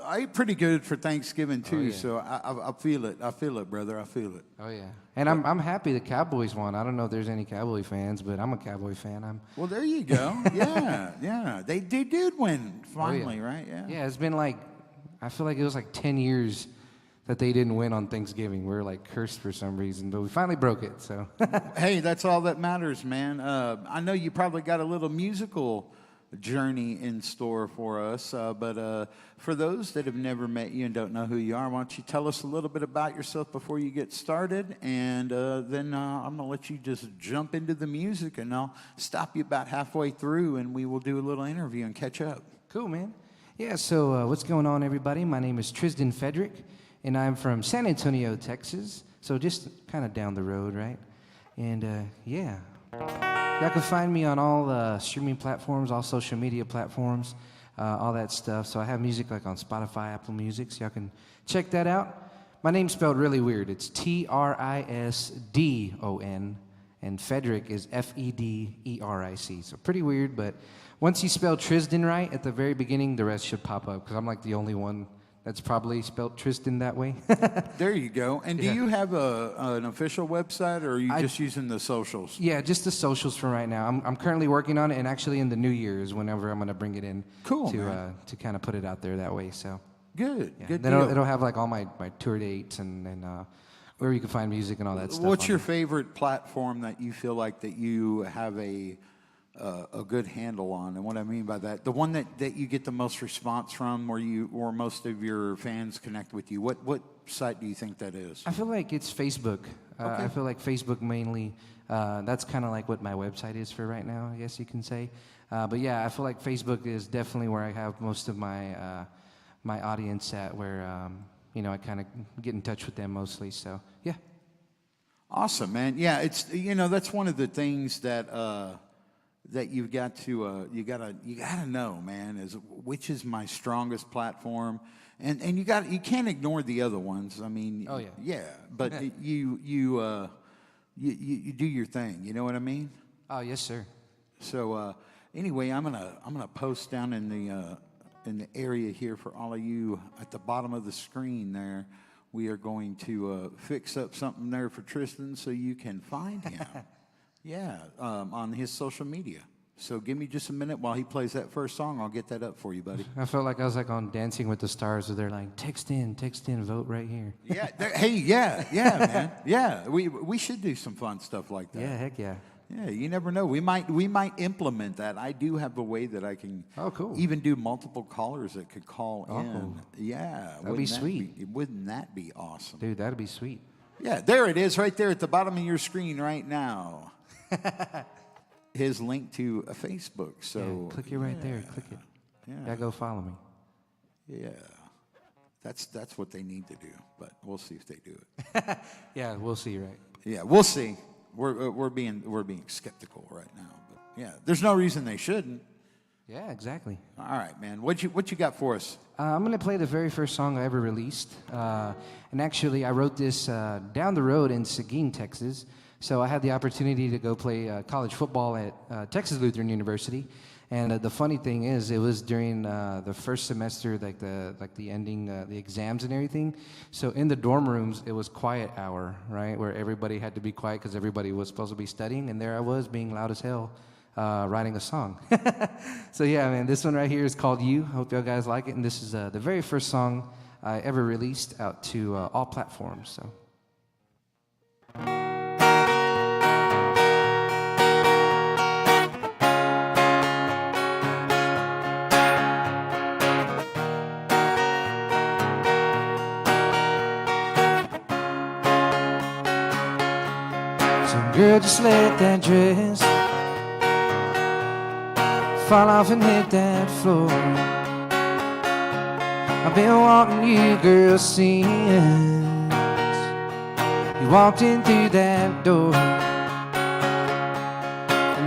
I ate pretty good for Thanksgiving too. So I feel it. I feel it, brother. I feel it. Oh yeah. And I'm happy the Cowboys won. I don't know if there's any Cowboy fans, but I'm a Cowboy fan. Well, there you go. Yeah. They did win finally, right? Yeah. Yeah, it's been I feel like it was 10 years that they didn't win on Thanksgiving. We were cursed for some reason, but we finally broke it. So. Hey, that's all that matters, man. I know you probably got a little musical journey in store for us, but for those that have never met you and don't know who you are, why don't you tell us a little bit about yourself before you get started, and then I'm going to let you just jump into the music, and I'll stop you about halfway through, and we will do a little interview and catch up. Cool, man. Yeah, so what's going on, everybody? My name is Trisdon Federic, and I'm from San Antonio, Texas, so just kind of down the road, right? And y'all can find me on all streaming platforms, all social media platforms, all that stuff. So I have music on Spotify, Apple Music, so y'all can check that out. My name's spelled really weird. It's Trisdon, and Federic is Federic. So pretty weird, but Once you spell Trisdon right at the very beginning, the rest should pop up, because I'm like the only one that's probably spelled Trisdon that way. There you go. And do Yeah. you have an official website, or are you just using the socials? Yeah, just the socials for right now. I'm currently working on it, and actually in the new year is whenever I'm going to bring it in. Cool, man. To kind of put it out there that way. So Good. yeah. Good Then deal. it'll have like all my tour dates and where you can find music and all that stuff. What's on your there. favorite platform that you feel like that you have a good handle on? And what I mean by that, the one that you get the most response from, or most of your fans connect with you. What site do you think that is? I feel like it's Facebook. Okay. I feel like Facebook mainly. That's kind of like what my website is for right now, I guess you can say. But yeah, I feel like Facebook is definitely where I have most of my my audience at, where I kind of get in touch with them mostly. So yeah. Awesome, man. Yeah, it's that's one of the things that that you've got to you gotta know, man, is which is my strongest platform, and you can't ignore the other ones. I mean, Oh, yeah. yeah, but you do your thing. You know what I mean? Oh yes, sir. So anyway, I'm gonna post down in the area here for all of you at the bottom of the screen there. We are going to fix up something there for Tristan so you can find him. Yeah, on his social media. So give me just a minute while he plays that first song. I'll get that up for you, buddy. I felt like I was like on Dancing with the Stars, where they're like, text in, vote right here. Yeah. Hey, yeah, man. Yeah, we should do some fun stuff like that. Yeah, heck yeah. Yeah, you never know. We might implement that. I do have a way that I can Oh, cool. even do multiple callers that could call Oh. in. Yeah. That'd be sweet. Wouldn't that be awesome? Dude, that'd be sweet. Yeah, there it is right there at the bottom of your screen right now. His link to a Facebook. So Yeah, click it right there. Click it. Yeah. Yeah, go follow me. Yeah. That's what they need to do, but we'll see if they do it. Yeah, we'll see, right? Yeah, we'll see. We're being skeptical right now, but yeah, there's no reason they shouldn't. Yeah, exactly. All right, man. What you got for us? I'm going to play the very first song I ever released. And actually, I wrote this down the road in Seguin, Texas. So I had the opportunity to go play college football at Texas Lutheran University. And the funny thing is, it was during the first semester, like the ending, the exams and everything. So in the dorm rooms, it was quiet hour, right, where everybody had to be quiet because everybody was supposed to be studying. And there I was, being loud as hell, writing a song. So yeah, man, this one right here is called You. Hope y'all guys like it. And this is the very first song I ever released out to all platforms. So. Girl, just let that dress fall off and hit that floor. I've been wanting you, girl, since you walked in through that door.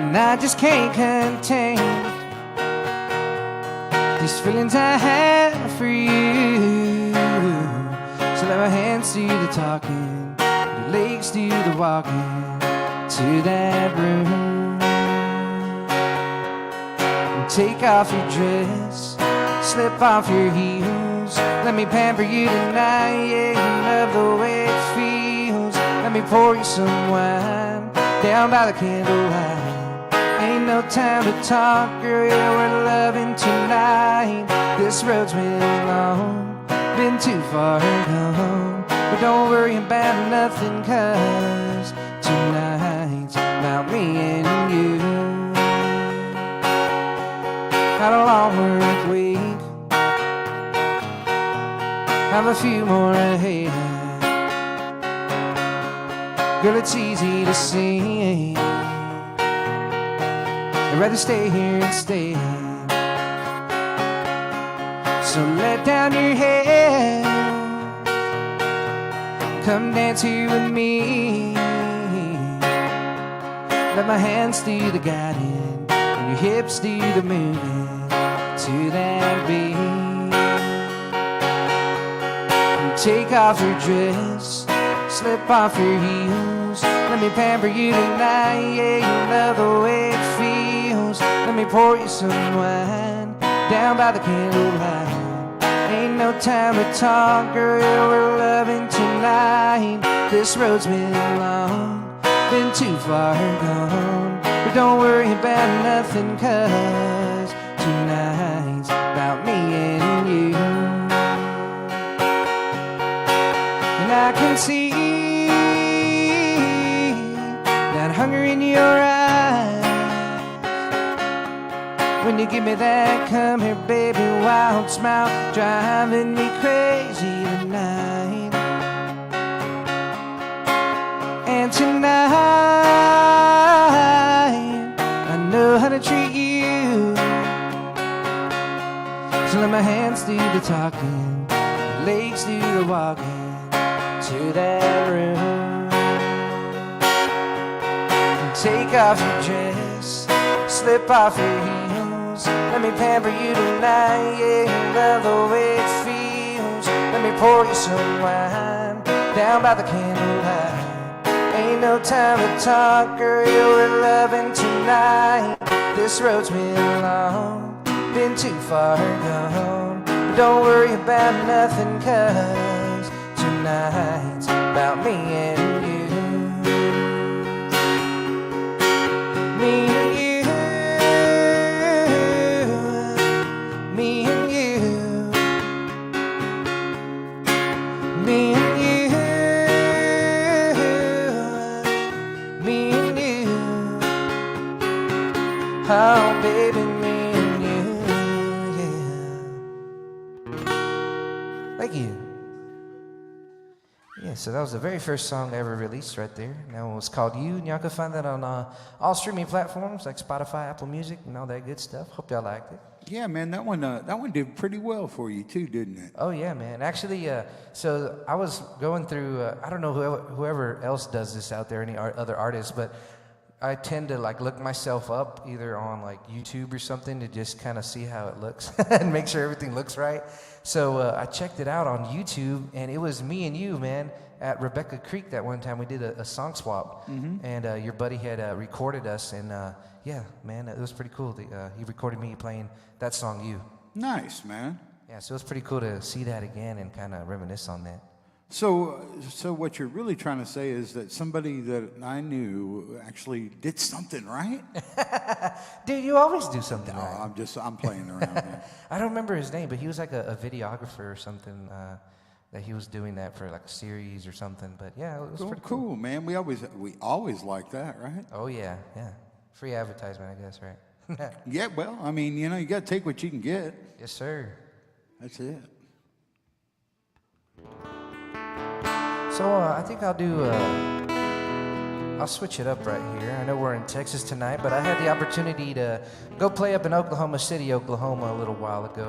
And I just can't contain these feelings I have for you. So let my hands do the talking, your legs do the walking to that room. And take off your dress, slip off your heels. Let me pamper you tonight, yeah, you love the way it feels. Let me pour you some wine down by the candlelight. Ain't no time to talk, girl, yeah, we're loving tonight. This road's been long, been too far gone, but don't worry about nothing, 'cause tonight's about me and you. Had a long work week, have a few more ahead. Girl, it's easy to see I'd rather stay here instead. So let down your head, come dance here with me. Let my hands do the guiding and your hips do the moving to that beat. And take off your dress, slip off your heels. Let me pamper you tonight, yeah, you love the way it feels. Let Let me pour you some wine down by the candlelight. Ain't no time to talk, girl, we're loving tonight. This road's been long, been too far gone. But don't worry about nothing, 'cause tonight's about me and you. And I can see that hunger in your eyes when you give me that come here baby wild smile, driving me crazy tonight. And tonight I know how to treat you, so let my hands do the talking, legs do the walking to that room. Take off your dress, slip off your heels. Let me pamper you tonight, yeah, love the way it feels. Let me pour you some wine down by the candlelight. Ain't no time to talk, girl, we're loving tonight. This road's been long, been too far gone. But don't worry about nothing, 'cause tonight's about me and you. Me and you, me and you, me and you, me and you. Oh, baby, me and you, yeah. Thank you. Yeah, so that was the very first song I ever released right there. That one was called You, and y'all can find that on all streaming platforms like Spotify, Apple Music, and all that good stuff. Hope y'all liked it. Yeah, man, that one did pretty well for you too, didn't it? Oh yeah, man. Actually, so I was going through. I don't know whoever else does this out there, any other artists, but I tend to like look myself up either on like YouTube or something to just kind of see how it looks and make sure everything looks right. So I checked it out on YouTube, and it was me and you, man, at Rebecca Creek that one time. We did a song swap, and your buddy had recorded us, and yeah, man, it was pretty cool. He recorded me playing that song, You. Nice, man. Yeah, so it's pretty cool to see that again and kind of reminisce on that. So what you're really trying to say is that somebody that I knew actually did something right? Dude, you always do something No, right. I'm playing around, man. I don't remember his name, but he was like a videographer or something that he was doing that for like a series or something. But yeah, it was pretty cool. Cool, man. We always like that, right? Oh yeah, yeah. Free advertisement, I guess, right? Yeah, well, I mean, you got to take what you can get. Yes, sir. That's it. So I think I'll switch it up right here. I know we're in Texas tonight, but I had the opportunity to go play up in Oklahoma City, Oklahoma a little while ago.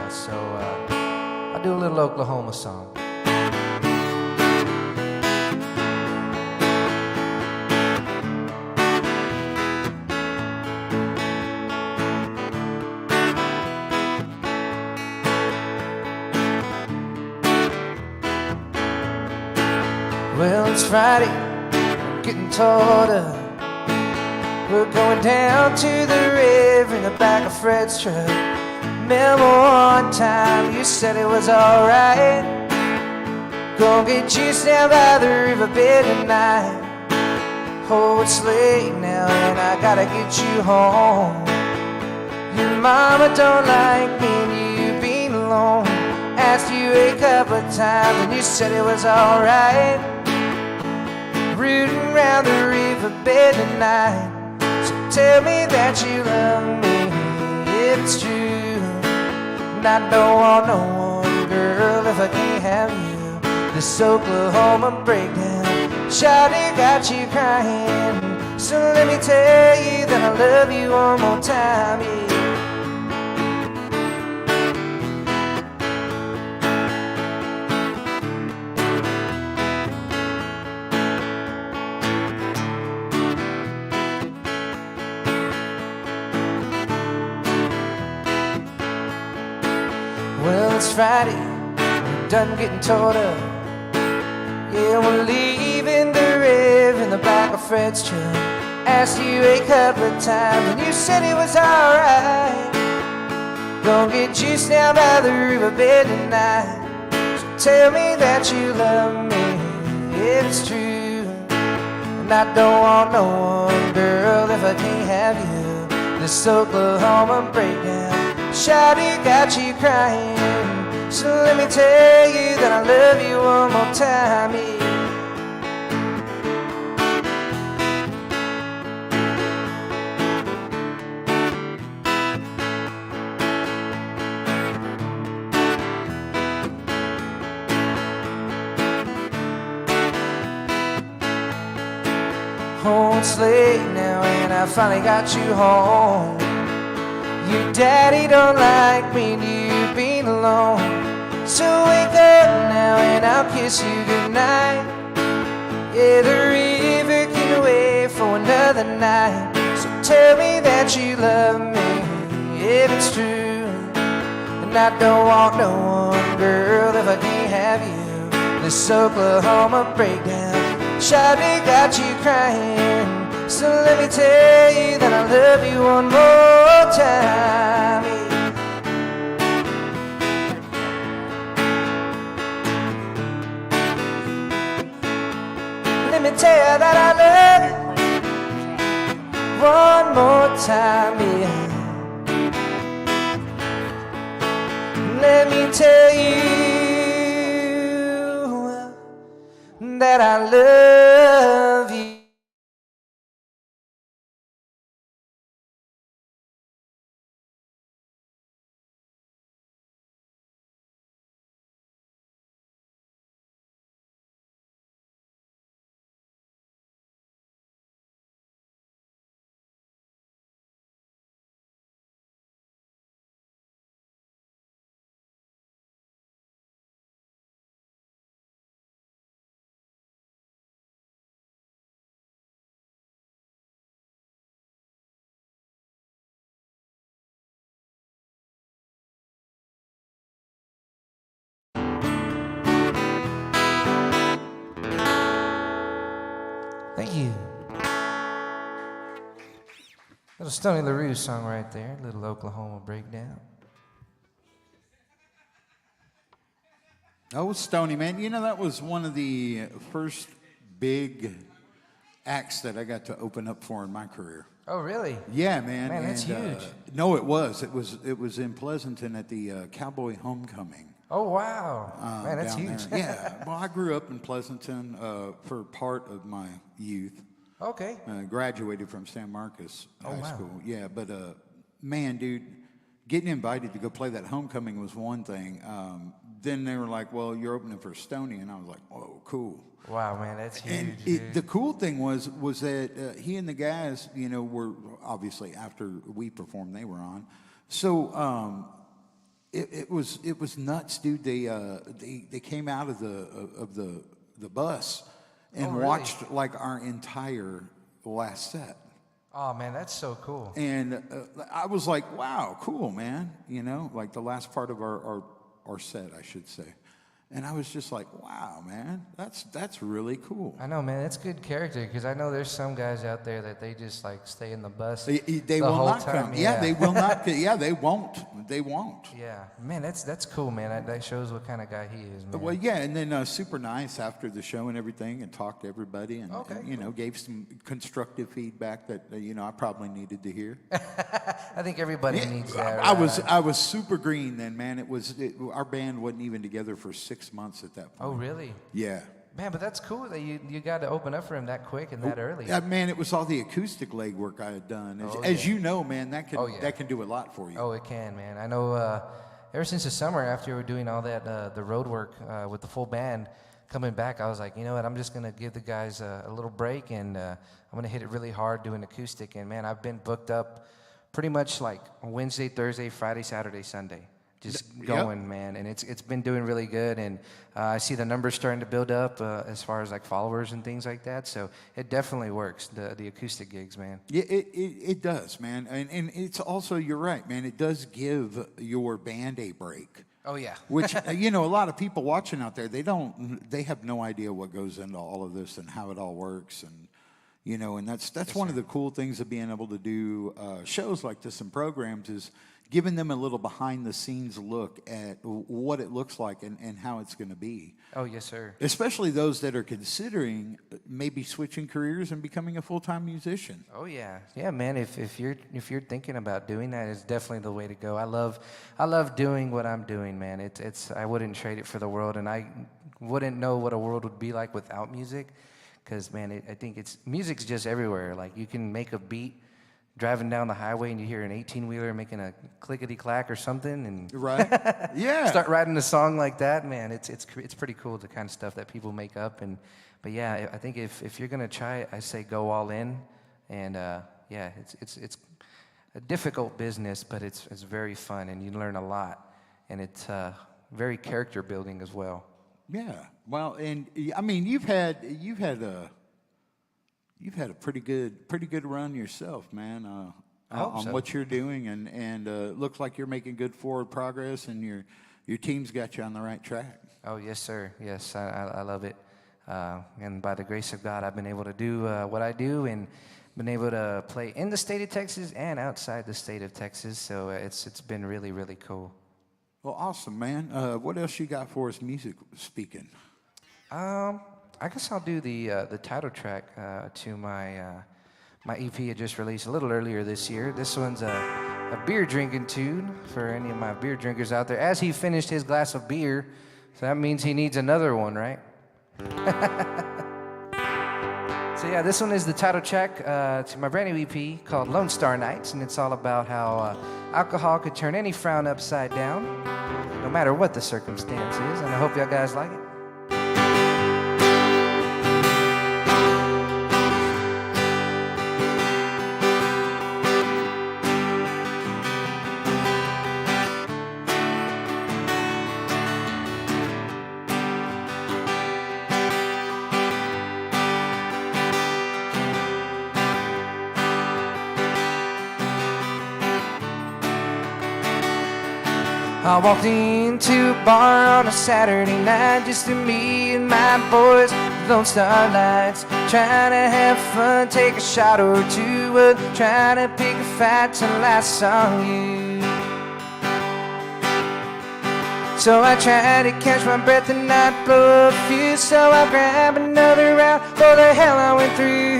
So I'll do a little Oklahoma song. Well, it's Friday, I'm getting taught up. We're going down to the river in the back of Fred's truck. Remember one time you said it was alright. Gonna get juice down by the riverbed tonight. Oh, it's late now and I gotta get you home. Your mama don't like me and you being alone. Asked you a couple of times and you said it was alright. Rooting round the riverbed tonight. So tell me that you love me if it's true. And I don't want no one, girl, if I can't have you. This Oklahoma breakdown, shawty got you crying. So let me tell you that I love you one more time, yeah. Well, it's Friday, we're done getting tore up. Yeah, we're leaving the river in the back of Fred's truck. Asked you a couple of times and you said it was alright. Gonna get juiced down by the riverbed tonight. So tell me that you love me, if it's true. And I don't want no one, girl, if I can't have you. This Oklahoma breakdown, shawty got you crying. So let me tell you that I love you one more time, yeah. Oh, it's late now and I finally got you home. Your daddy don't like me and you being alone. So wake up now and I'll kiss you goodnight. Yeah, the river can wait for another night. So tell me that you love me, if it's true. And I don't want no one, girl, if I can't have you. This Oklahoma breakdown, shawty got you crying. So let me tell you that I love you one more time, yeah. Let me tell you that I love you one more time, yeah. Let me tell you that I love you. Thank you. Little Stoney LaRue song right there, little Oklahoma breakdown. Oh, Stoney, man. You know, that was one of the first big acts that I got to open up for in my career. Oh, really? Yeah, man. Man, that's huge. No, it was. It was in Pleasanton at the Cowboy Homecoming. Oh, wow. Man, that's down huge. there. Yeah. Well, I grew up in Pleasanton for part of my youth. Okay. Graduated from San Marcos High wow. School. Yeah, but man, dude, getting invited to go play that homecoming was one thing. Then they were like, "Well, you're opening for Stoney," and I was like, "Whoa, cool." Wow, man, that's huge. And dude. the cool thing was that he and the guys, you know, were obviously after we performed, they were on. So it was nuts, dude. They came out of the bus and really? watched like our entire last set. Oh, man, that's so cool. And I was like, wow, cool, man. You know, like the last part of our set, I should say. And I was just like, wow, man, that's really cool. I know, man, that's good character, because I know there's some guys out there that they just like stay in the bus They the will whole not time. come. Yeah, they will not. Yeah, they won't. They won't. Yeah, man, that's cool, man. That shows what kind of guy he is, man. Well, yeah, and then super nice after the show and everything, and talked to everybody, and, Okay, and, you know, gave some constructive feedback that you know I probably needed to hear. I think everybody needs that. I was super green then, man. Our band wasn't even together for 6 months at that point. Oh, really? Yeah. Man, but that's cool that you got to open up for him that quick and that early. Yeah, man, it was all the acoustic legwork I had done. As you know, man, that can do a lot for you. Oh, it can, man. I know. Ever since the summer, after we were doing all that the road work with the full band, coming back, I was like, you know what? I'm just gonna give the guys a little break, and I'm gonna hit it really hard doing acoustic. And man, I've been booked up pretty much like Wednesday, Thursday, Friday, Saturday, Sunday. Just going, man, and it's been doing really good, and I see the numbers starting to build up as far as like followers and things like that. So it definitely works, the acoustic gigs, man. Yeah, it does, man, and it's also, you're right, man. It does give your band a break. Oh yeah. Which you know, a lot of people watching out there, they have no idea what goes into all of this and how it all works, and You know, and that's one of the cool things of being able to do shows like this and programs is giving them a little behind the scenes look at what it looks like and how it's going to be. Oh, yes, sir. Especially those that are considering maybe switching careers and becoming a full-time musician. Oh yeah, yeah, man. If you're thinking about doing that, it's definitely the way to go. I love doing what I'm doing, man. It's I wouldn't trade it for the world, and I wouldn't know what a world would be like without music. Because man, I think music's just everywhere. Like you can make a beat driving down the highway and you hear an 18-wheeler making a clickety-clack or something, and Right? Yeah. start writing a song like that. Man, it's pretty cool, the kind of stuff that people make up. But yeah, I think if you're gonna try it, I say go all in. And yeah, it's a difficult business, but it's very fun and you learn a lot, and it's very character building as well. Yeah. Well, and I mean, you've had a pretty good run yourself, man. I hope on so. what you're doing, and looks like you're making good forward progress, and your team's got you on the right track. Oh yes, sir. Yes, I love it. And by the grace of God, I've been able to do what I do, and been able to play in the state of Texas and outside the state of Texas. So it's been really, really cool. Well, awesome, man. What else you got for us, music speaking? I guess I'll do the title track to my EP I just released a little earlier this year. This one's a beer drinking tune for any of my beer drinkers out there. As he finished his glass of beer, so that means he needs another one, right? So yeah, this one is the title track to my brand new EP called Lone Star Nights, and it's all about how alcohol could turn any frown upside down, no matter what the circumstance is, and I hope y'all guys like it. I walked into a bar on a Saturday night just to me and my boys, Lone Star Lights, trying to have fun, take a shot or two, trying to pick a fight till I saw you. So I tried to catch my breath and not blow a fuse, so I grabbed another round for the hell I went through.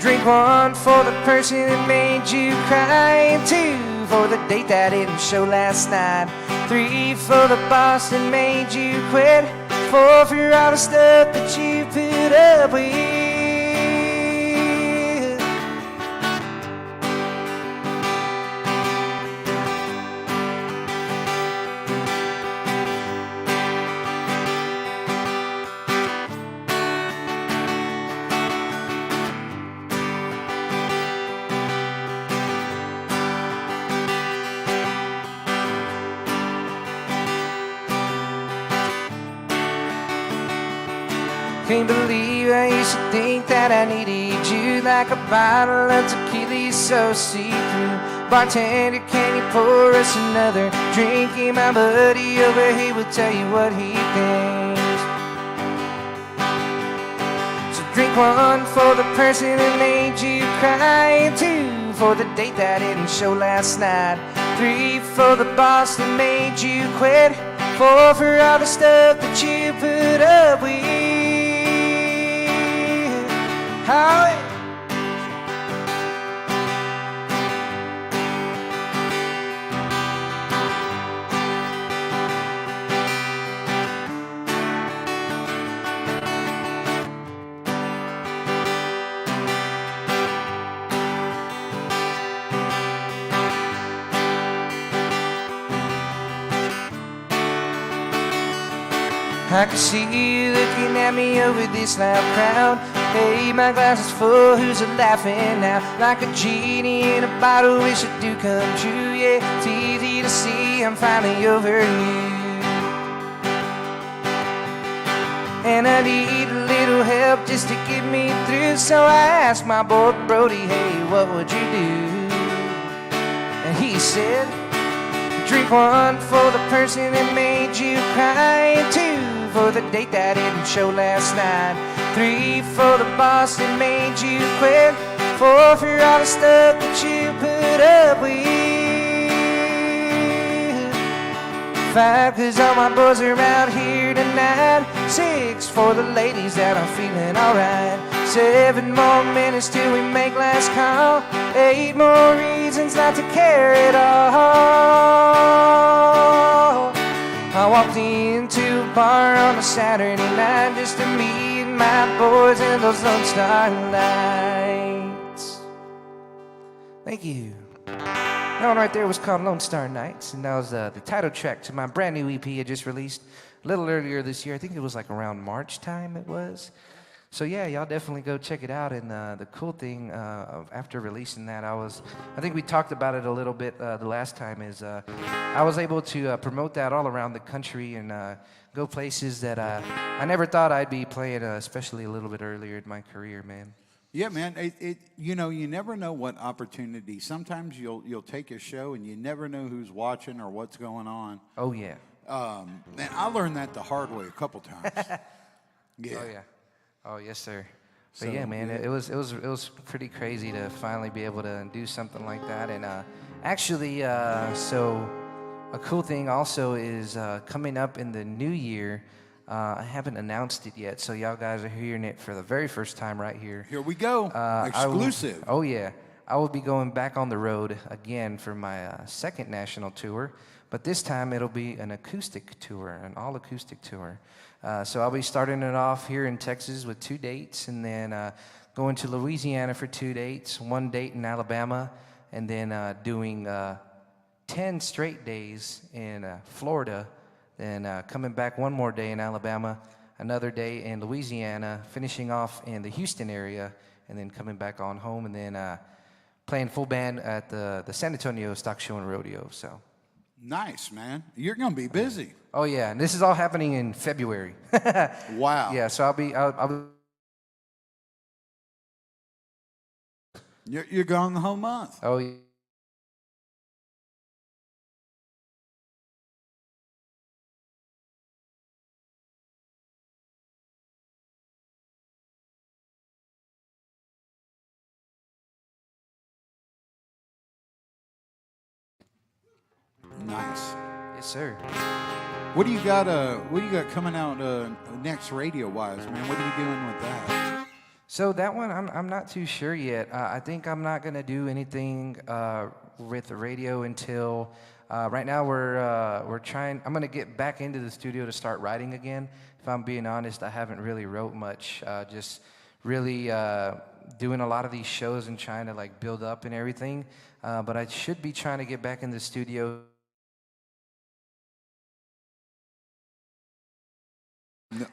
Drink one for the person that made you cry, and two for the date that didn't show last night, three for the boss that made you quit, four for all the stuff that you put up with. Can't believe I used to think that I needed you, like a bottle of tequila so see-through. Bartender, can you pour us another drink? And my buddy over here will tell you what he thinks. So drink one for the person that made you cry, and two for the date that didn't show last night, three for the boss that made you quit, four for all the stuff that you put up with. How I can see you looking at me over this loud crowd. Hey, my glass is full, who's laughing now? Like a genie in a bottle, wish it do come true. Yeah, it's easy to see I'm finally over you. And I need a little help just to get me through, so I asked my boy Brody, hey, what would you do? And he said, drink one for the person that made you cry, and two for the date that didn't show last night. 3 for the boss that made you quit. 4 for all the stuff that you put up with. 5 'cause all my boys are out here tonight. 6 for the ladies that are feeling alright. 7 more minutes till we make last call. 8 more reasons not to care at all. I walked into a bar on a Saturday night just to meet my boys in those Lone Star Lights. Thank you. That one right there was called Lone Star Nights, and that was the title track to my brand new EP I just released a little earlier this year. I think it was like around March time it was. So yeah, y'all definitely go check it out. And the cool thing after releasing that, I think we talked about it a little bit the last time, is I was able to promote that all around the country and go places that I never thought I'd be playing, especially a little bit earlier in my career, man. Yeah, man. You know, you never know what opportunity. Sometimes you'll take a show and you never know who's watching or what's going on. Oh yeah. And I learned that the hard way a couple times. Yeah. Oh yeah. Oh yes, sir. But So, yeah, man, yeah. it was pretty crazy to finally be able to do something like that. And actually, so a cool thing also is coming up in the new year. I haven't announced it yet, so y'all guys are hearing it for the very first time right here. Here we go. Exclusive. Oh yeah, I will be going back on the road again for my second national tour, but this time it'll be an acoustic tour, an all-acoustic tour. So I'll be starting it off here in Texas with 2 dates, and then going to Louisiana for 2 dates, 1 date in Alabama, and then doing 10 straight days in Florida, then coming back 1 more day in Alabama, another day in Louisiana, finishing off in the Houston area, and then coming back on home, and then playing full band at the San Antonio Stock Show and Rodeo. So Nice, man. You're going to be busy. oh yeah, and this is all happening in February. Wow. Yeah, so I'll be You're gone the whole month. oh yeah. Nice. Yes, sir. What do you got? What do you got coming out next, radio wise, man? What are you doing with that? So that one, I'm not too sure yet. I think I'm not gonna do anything with the radio until right now we're trying. I'm gonna get back into the studio to start writing again. If I'm being honest, I haven't really wrote much. Just really doing a lot of these shows and trying to like build up and everything. But I should be trying to get back in the studio.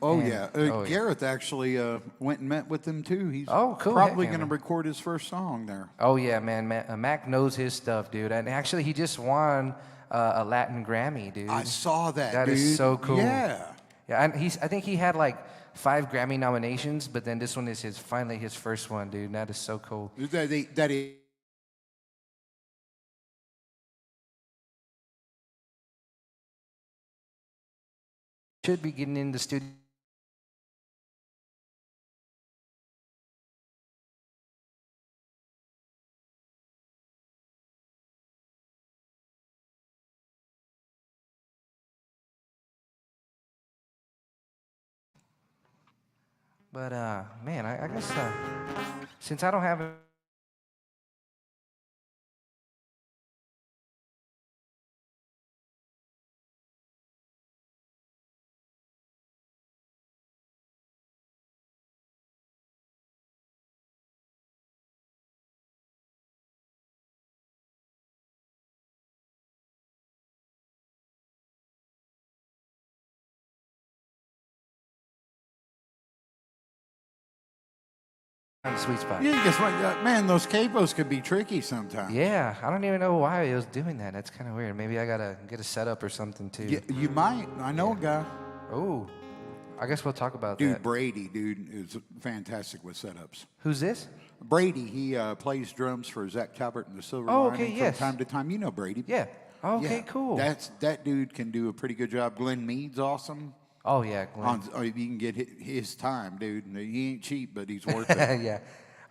Oh, And- yeah. oh, yeah. Gareth actually went and met with them, too. He's Oh, cool. probably Heck yeah, going to man. record his first song there. Oh yeah, man. Mac knows his stuff, dude. And actually, he just won a Latin Grammy, dude. I saw that, That dude. is so cool. Yeah. Yeah, and I think he had like 5 Grammy nominations, but then this one is finally his first one, dude. That is so cool. That is. Should be getting in the studio. But man, I guess since I don't have the sweet spot. Yeah, guess what? Man, those capos could be tricky sometimes. Yeah, I don't even know why it was doing that. That's kind of weird. Maybe I gotta get a setup or something too. Yeah, you might. I know a guy. Oh, I guess we'll talk about Dude, that. Brady, dude, is fantastic with setups. Who's this? Brady, he plays drums for Zach Talbert and the Silver Oh, Lining okay, yes. from time to time. You know Brady. Yeah. Okay, Yeah. cool. That dude can do a pretty good job. Glenn Mead's awesome. Oh, yeah, Glenn. Or you can get his time, dude. He ain't cheap, but he's worth it. Yeah.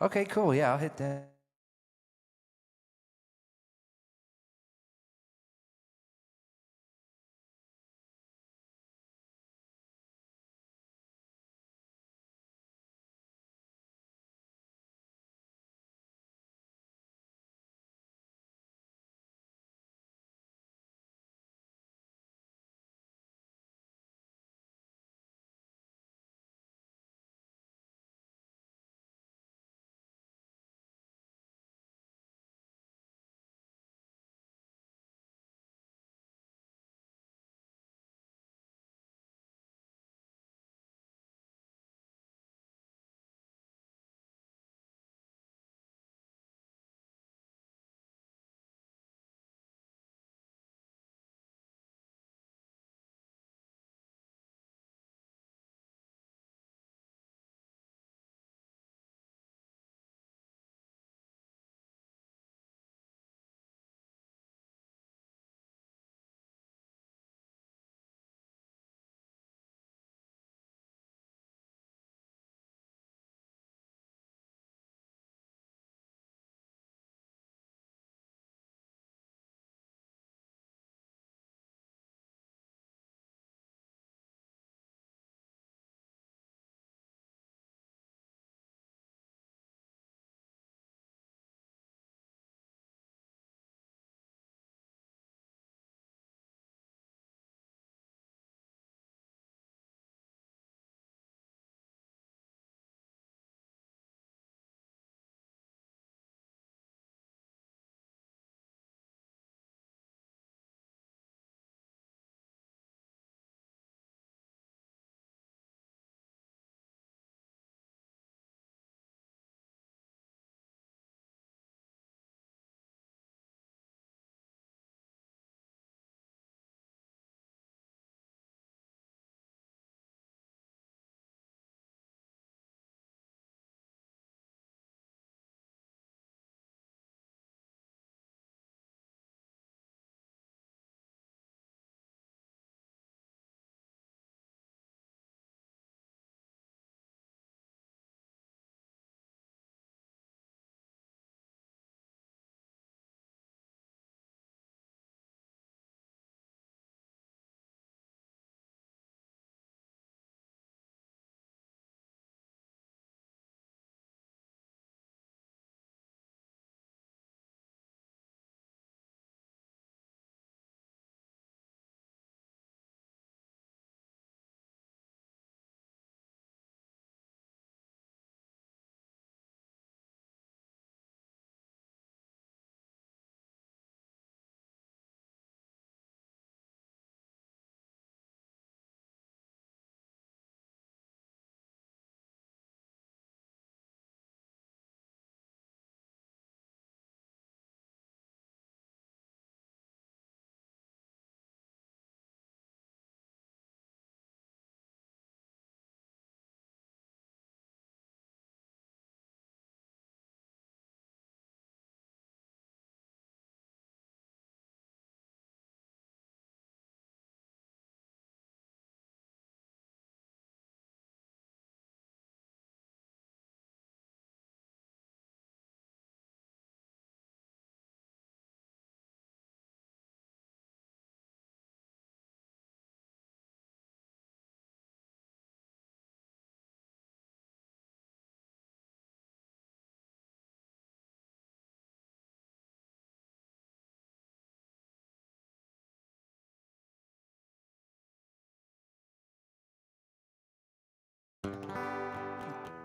Okay, cool. Yeah, I'll hit that.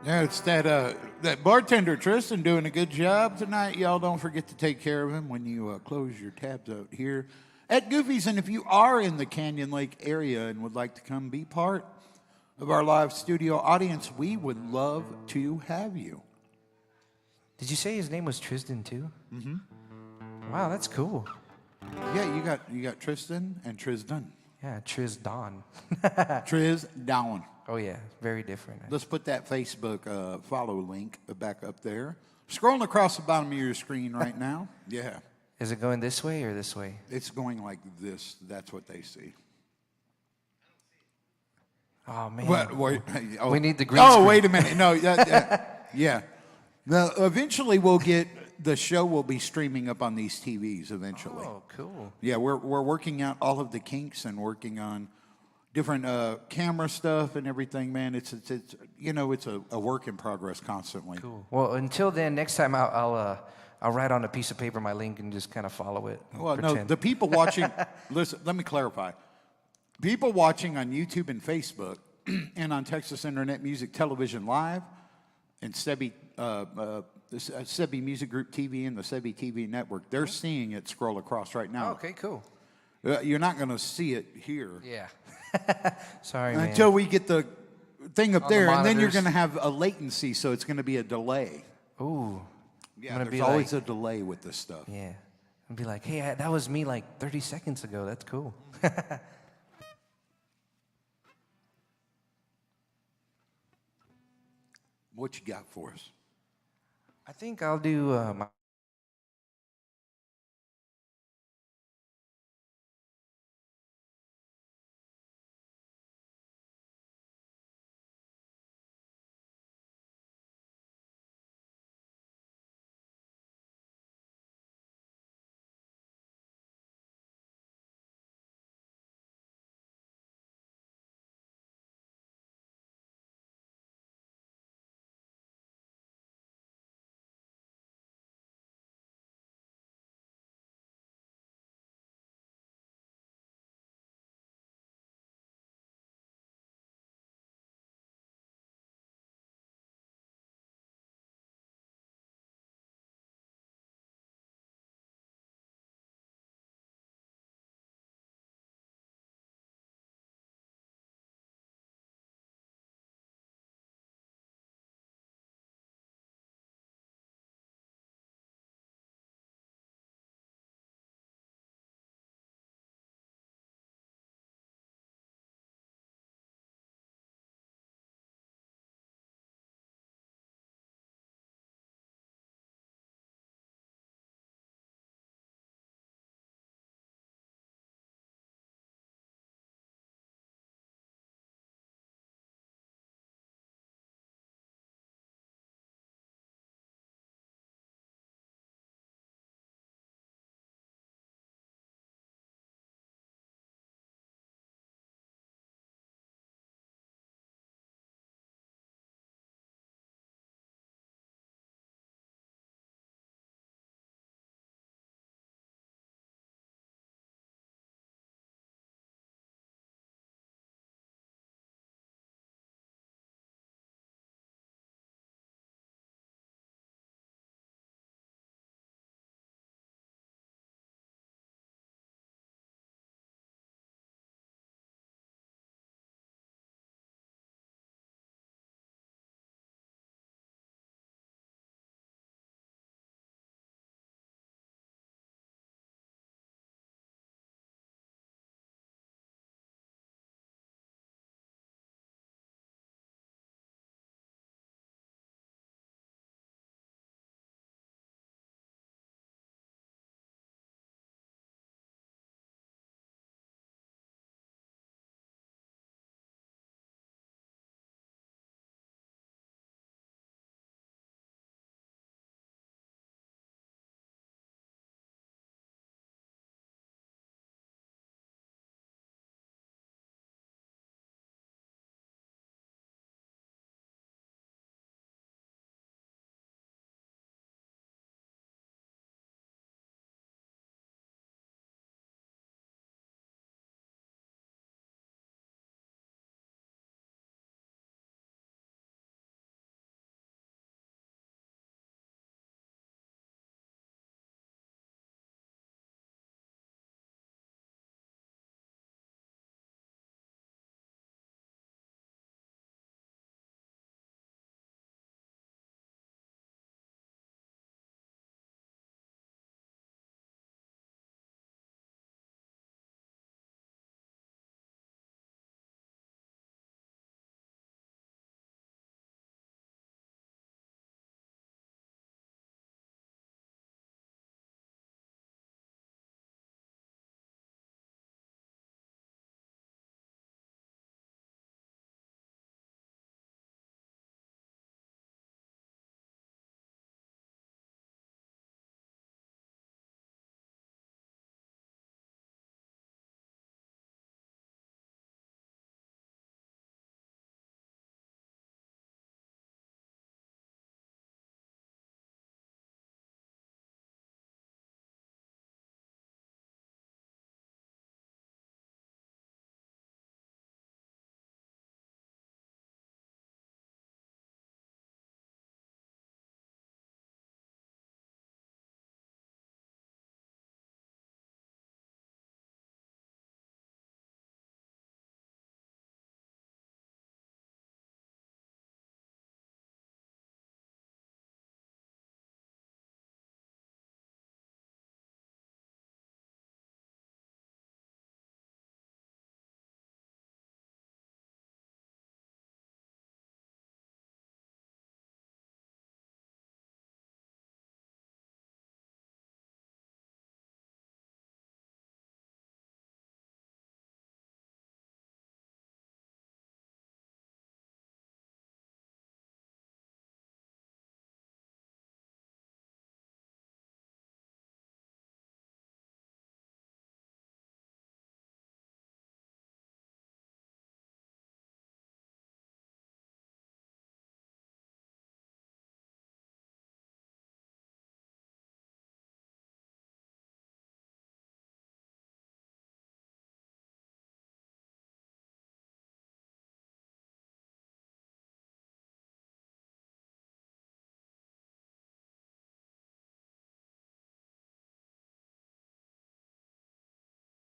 Yeah, it's that bartender Tristan doing a good job tonight. Y'all don't forget to take care of him when you close your tabs out here at Goofy's. And if you are in the Canyon Lake area and would like to come be part of our live studio audience, we would love to have you. Did you say his name was Trisdon too? Mm-hmm. Wow, that's cool. Yeah, you got Tristan and Trisdon. Yeah, Trisdon. Trisdon. Oh yeah, very different. Let's put that Facebook follow link back up there. Scrolling across the bottom of your screen right now. Yeah. Is it going this way or this way? It's going like this. That's what they see. Oh man. Wait, oh. We need the green Oh, screen. wait a minute. No, yeah. Now, eventually, the show will be streaming up on these TVs eventually. Oh, cool. Yeah, we're working out all of the kinks and working on different camera stuff and everything, man. It's a work in progress constantly. Cool. Well, until then, next time I'll write on a piece of paper my link and just kind of follow it. Well, no, pretend. the people watching, listen, let me clarify. People watching on YouTube and Facebook and on Texas Internet Music Television Live and Sebby, the Sebby Music Group TV and the Sebby TV Network, they're seeing it scroll across right now. Okay, cool. You're not going to see it here. Yeah. Sorry, man. Until we get the thing up On the there, and then you're monitors. going to have a latency, so it's going to be a delay. Ooh. Yeah, I'm gonna there's be always like, a delay with this stuff. yeah. And be like, hey, that was me like 30 seconds ago. That's cool. What you got for us? I think I'll do my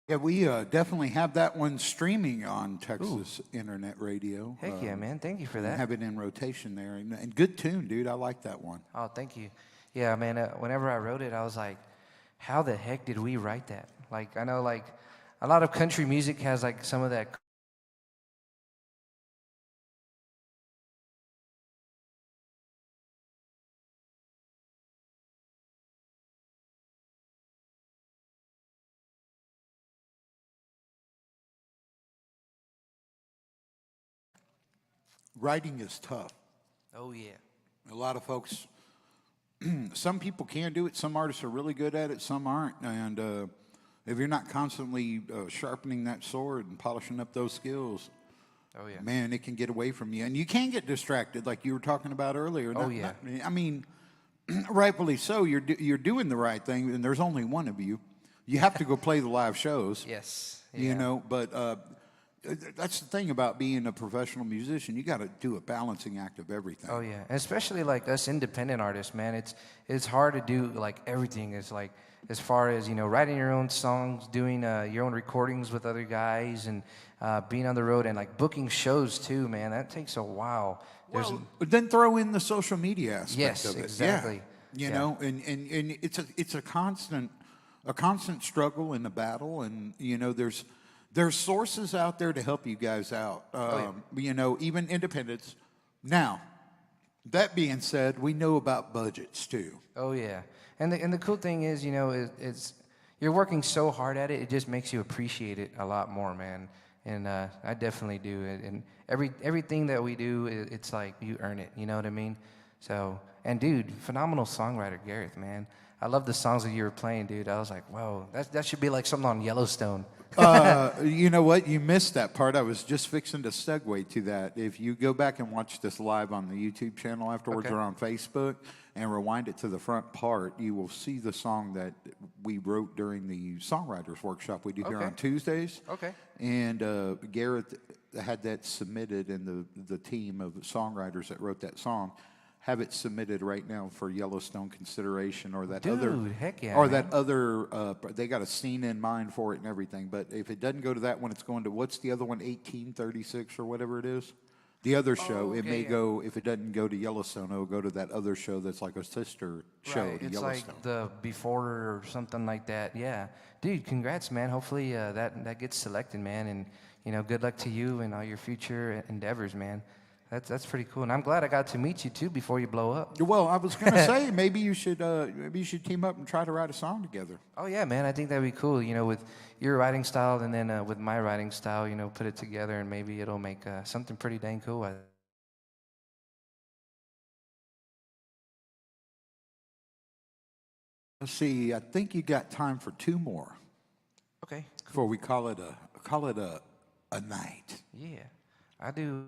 Yeah, we definitely have that one streaming on Texas Internet Radio. Heck yeah, man. Thank you for And that. have it in rotation there. And good tune, dude. I like that one. Oh, thank you. Yeah, man, whenever I wrote it, I was like, how the heck did we write that? Like, I know, like, a lot of country music has, like, some of that. Writing is tough. Oh, yeah. A lot of folks, some people can do it. Some artists are really good at it. Some aren't. And if you're not constantly sharpening that sword and polishing up those skills, Oh, yeah. man, it can get away from you. And you can get distracted, like you were talking about earlier. Oh, yeah. I mean, rightfully so. You're doing the right thing, and there's only one of you. You have to go play the live shows. Yes. You Yeah. know, but that's the thing about being a professional musician. You got to do a balancing act of everything. Oh yeah, and especially like us independent artists, man. It's hard to do like everything. It's like as far as writing your own songs, doing your own recordings with other guys, and being on the road and like booking shows too, man. That takes a while. Well, but then throw in the social media aspect Yes, of it. exactly. Yeah. You Yeah. know, and it's a constant struggle and a battle, and there's sources out there to help you guys out. Even independents. Now, that being said, we know about budgets too. Oh yeah, and the cool thing is, it's you're working so hard at it. It just makes you appreciate it a lot more, man. And I definitely do it. And everything that we do, it's like you earn it. You know what I mean? So, and dude, phenomenal songwriter, Gareth, man. I love the songs that you were playing, dude. I was like, whoa, that should be like something on Yellowstone. You know what? You missed that part. I was just fixing to segue to that. If you go back and watch this live on the YouTube channel afterwards Okay. or on Facebook and rewind it to the front part, you will see the song that we wrote during the songwriters workshop we do here Okay. on Tuesdays. Okay. And Gareth had that submitted, and the team of songwriters that wrote that song have it submitted right now for Yellowstone consideration, or that other, Dude, heck yeah, or man. that other. They got a scene in mind for it and everything. But if it doesn't go to that one, it's going to what's the other one? 1836 or whatever it is. The other show, it okay, may yeah. go, if it doesn't go to Yellowstone, it'll go to that other show that's like a sister show Right, to it's Yellowstone. like the before or something like that. Yeah, dude, congrats, man. Hopefully that gets selected, man. And good luck to you and all your future endeavors, man. That's pretty cool. And I'm glad I got to meet you too before you blow up. Well, I was going to say maybe you should team up and try to write a song together. Oh yeah, man. I think that'd be cool. With your writing style and then with my writing style, put it together and maybe it'll make something pretty dang cool. Let's see. I think you got time for two more Okay. before we call it a night. Yeah, I do.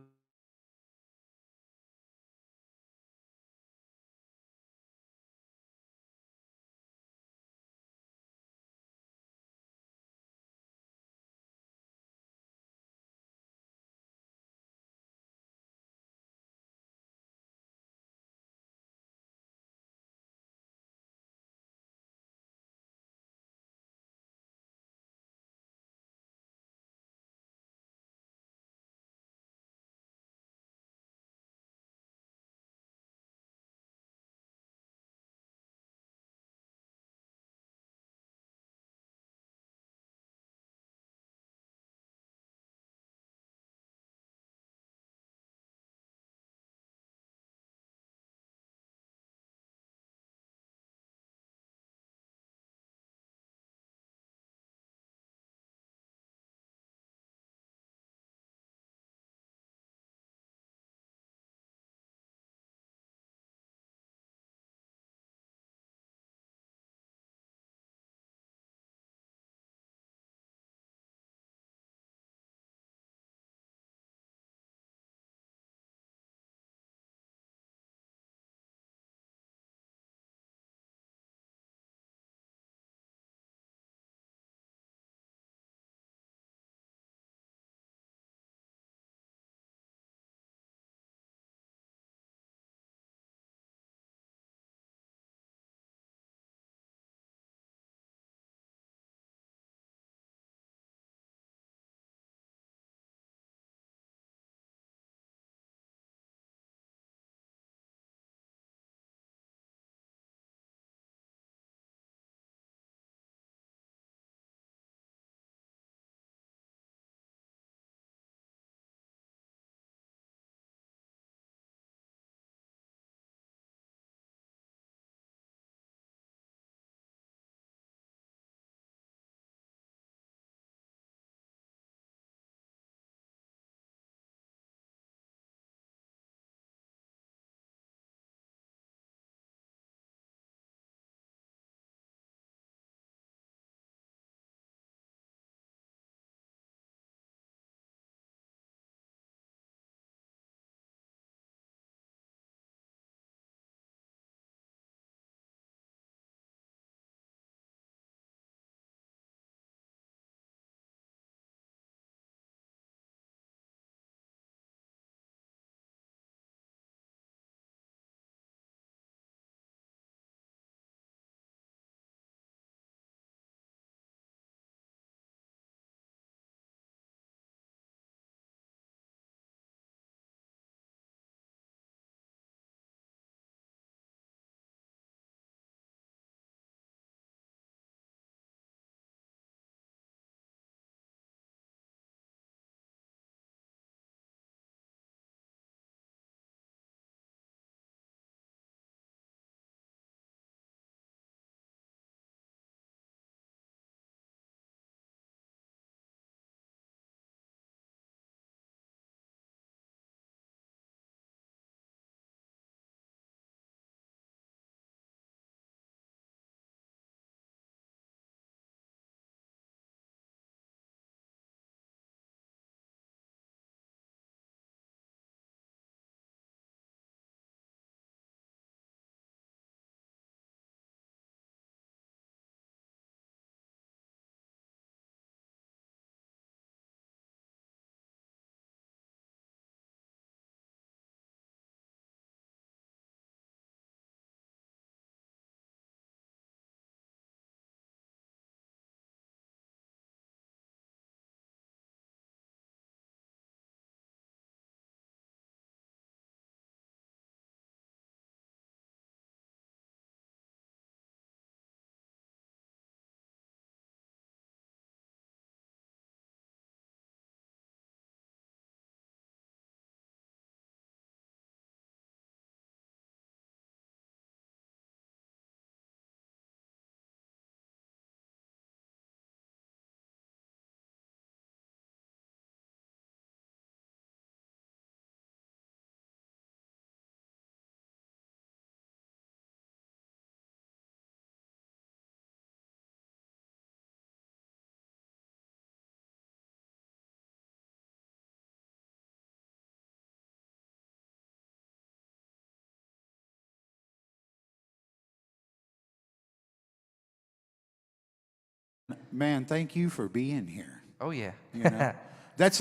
man, thank you for being here. Oh yeah. You know, that's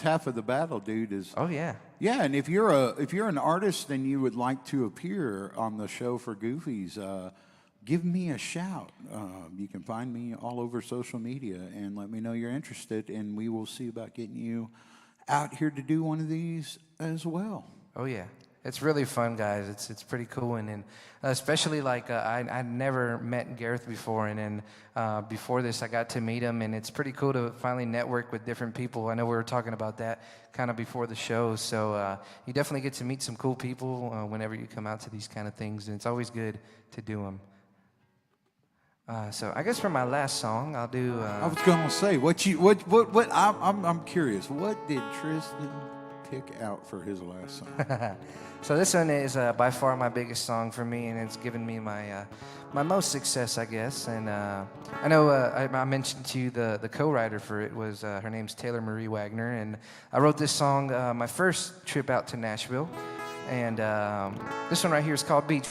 half of the battle, dude. Is Oh yeah. yeah, and if you're an artist and you would like to appear on the show for Goofies, give me a shout. You can find me all over social media and let me know you're interested, and we will see about getting you out here to do one of these as well. Oh yeah, it's really fun, guys. It's pretty cool, and especially like I never met Gareth before, and then before this I got to meet him, and it's pretty cool to finally network with different people. I know we were talking about that kind of before the show, so you definitely get to meet some cool people whenever you come out to these kind of things, and it's always good to do them. So I guess for my last song, I'll do. I was gonna say what I'm curious. What did Trisdon pick out for his last song? So this one is by far my biggest song for me, and it's given me my my most success, I guess. And I know I mentioned to you the co-writer for it was her name's Taylor Marie Wagner, and I wrote this song my first trip out to Nashville, and this one right here is called Beach.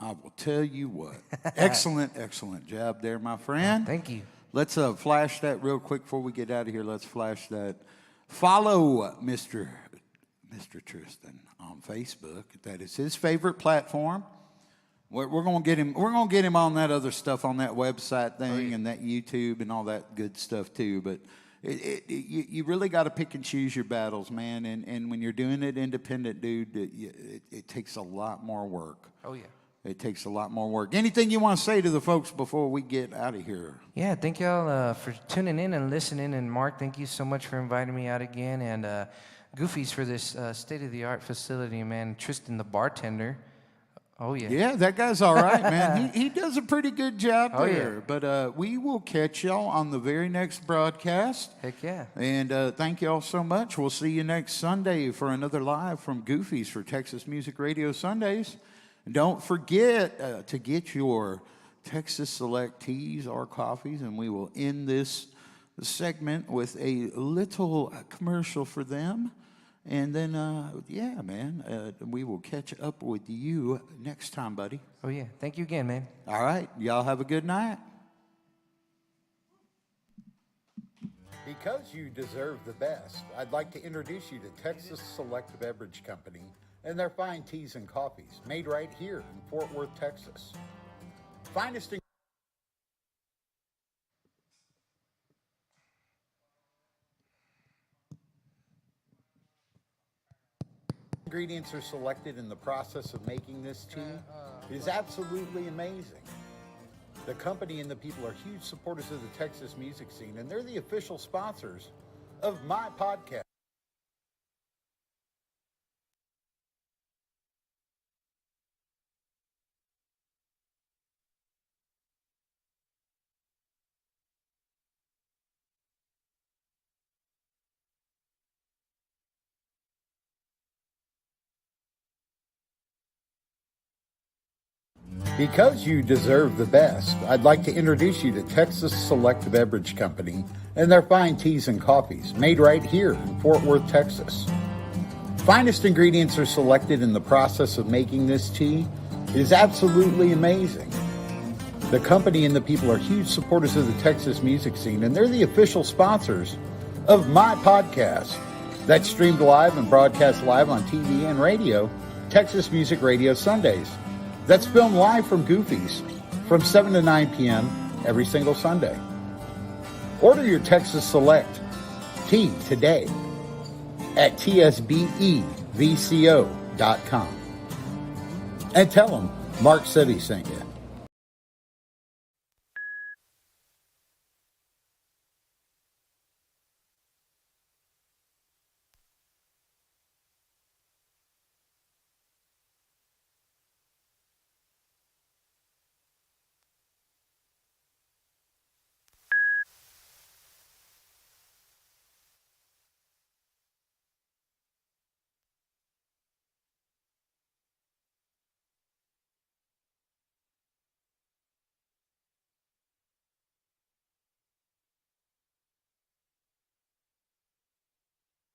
I will tell you what. Excellent job there, my friend. Thank you. Let's flash that real quick before we get out of here. Let's flash that. Follow Mr. Trisdon on Facebook. That is his favorite platform. We're going to get him. We're going to get him on that other stuff, on that website thing and that YouTube and all that good stuff too. But you really got to pick and choose your battles, man. And when you're doing it independent, dude, it takes a lot more work. Oh yeah. It takes a lot more work. Anything you want to say to the folks before we get out of here? Yeah, thank y'all for tuning in and listening. And Mark, thank you so much for inviting me out again. And Goofies for this state-of-the-art facility, man. Tristan, the bartender. Oh, yeah. Yeah, that guy's all right, man. He does a pretty good job there. Yeah. But we will catch y'all on the very next broadcast. Heck yeah. And thank y'all so much. We'll see you next Sunday for another live from Goofies for Texas Music Radio Sundays. Don't forget to get your Texas Select teas or coffees, and we will end this segment with a little commercial for them. And then, yeah, man, we will catch up with you next time, buddy. Oh, yeah. Thank you again, man. All right. Y'all have a good night. Because you deserve the best, I'd like to introduce you to Texas Select Beverage Company and their fine teas and coffees made right here in Fort Worth, Texas. Finest ingredients are selected in the process of making this tea. It is absolutely amazing. The company and the people are huge supporters of the Texas music scene, and they're the official sponsors of my podcast. Because you deserve the best, I'd like to introduce you to Texas Select Beverage Company and their fine teas and coffees made right here in Fort Worth, Texas. Finest ingredients are selected in the process of making this tea. It is absolutely amazing. The company and the people are huge supporters of the Texas music scene, and they're the official sponsors of my podcast that's streamed live and broadcast live on TV and radio, Texas Music Radio Sundays. That's filmed live from Goofies from 7 to 9 p.m. every single Sunday. Order your Texas Select tea today at tsbevco.com. And tell them Mark Sebby sent you.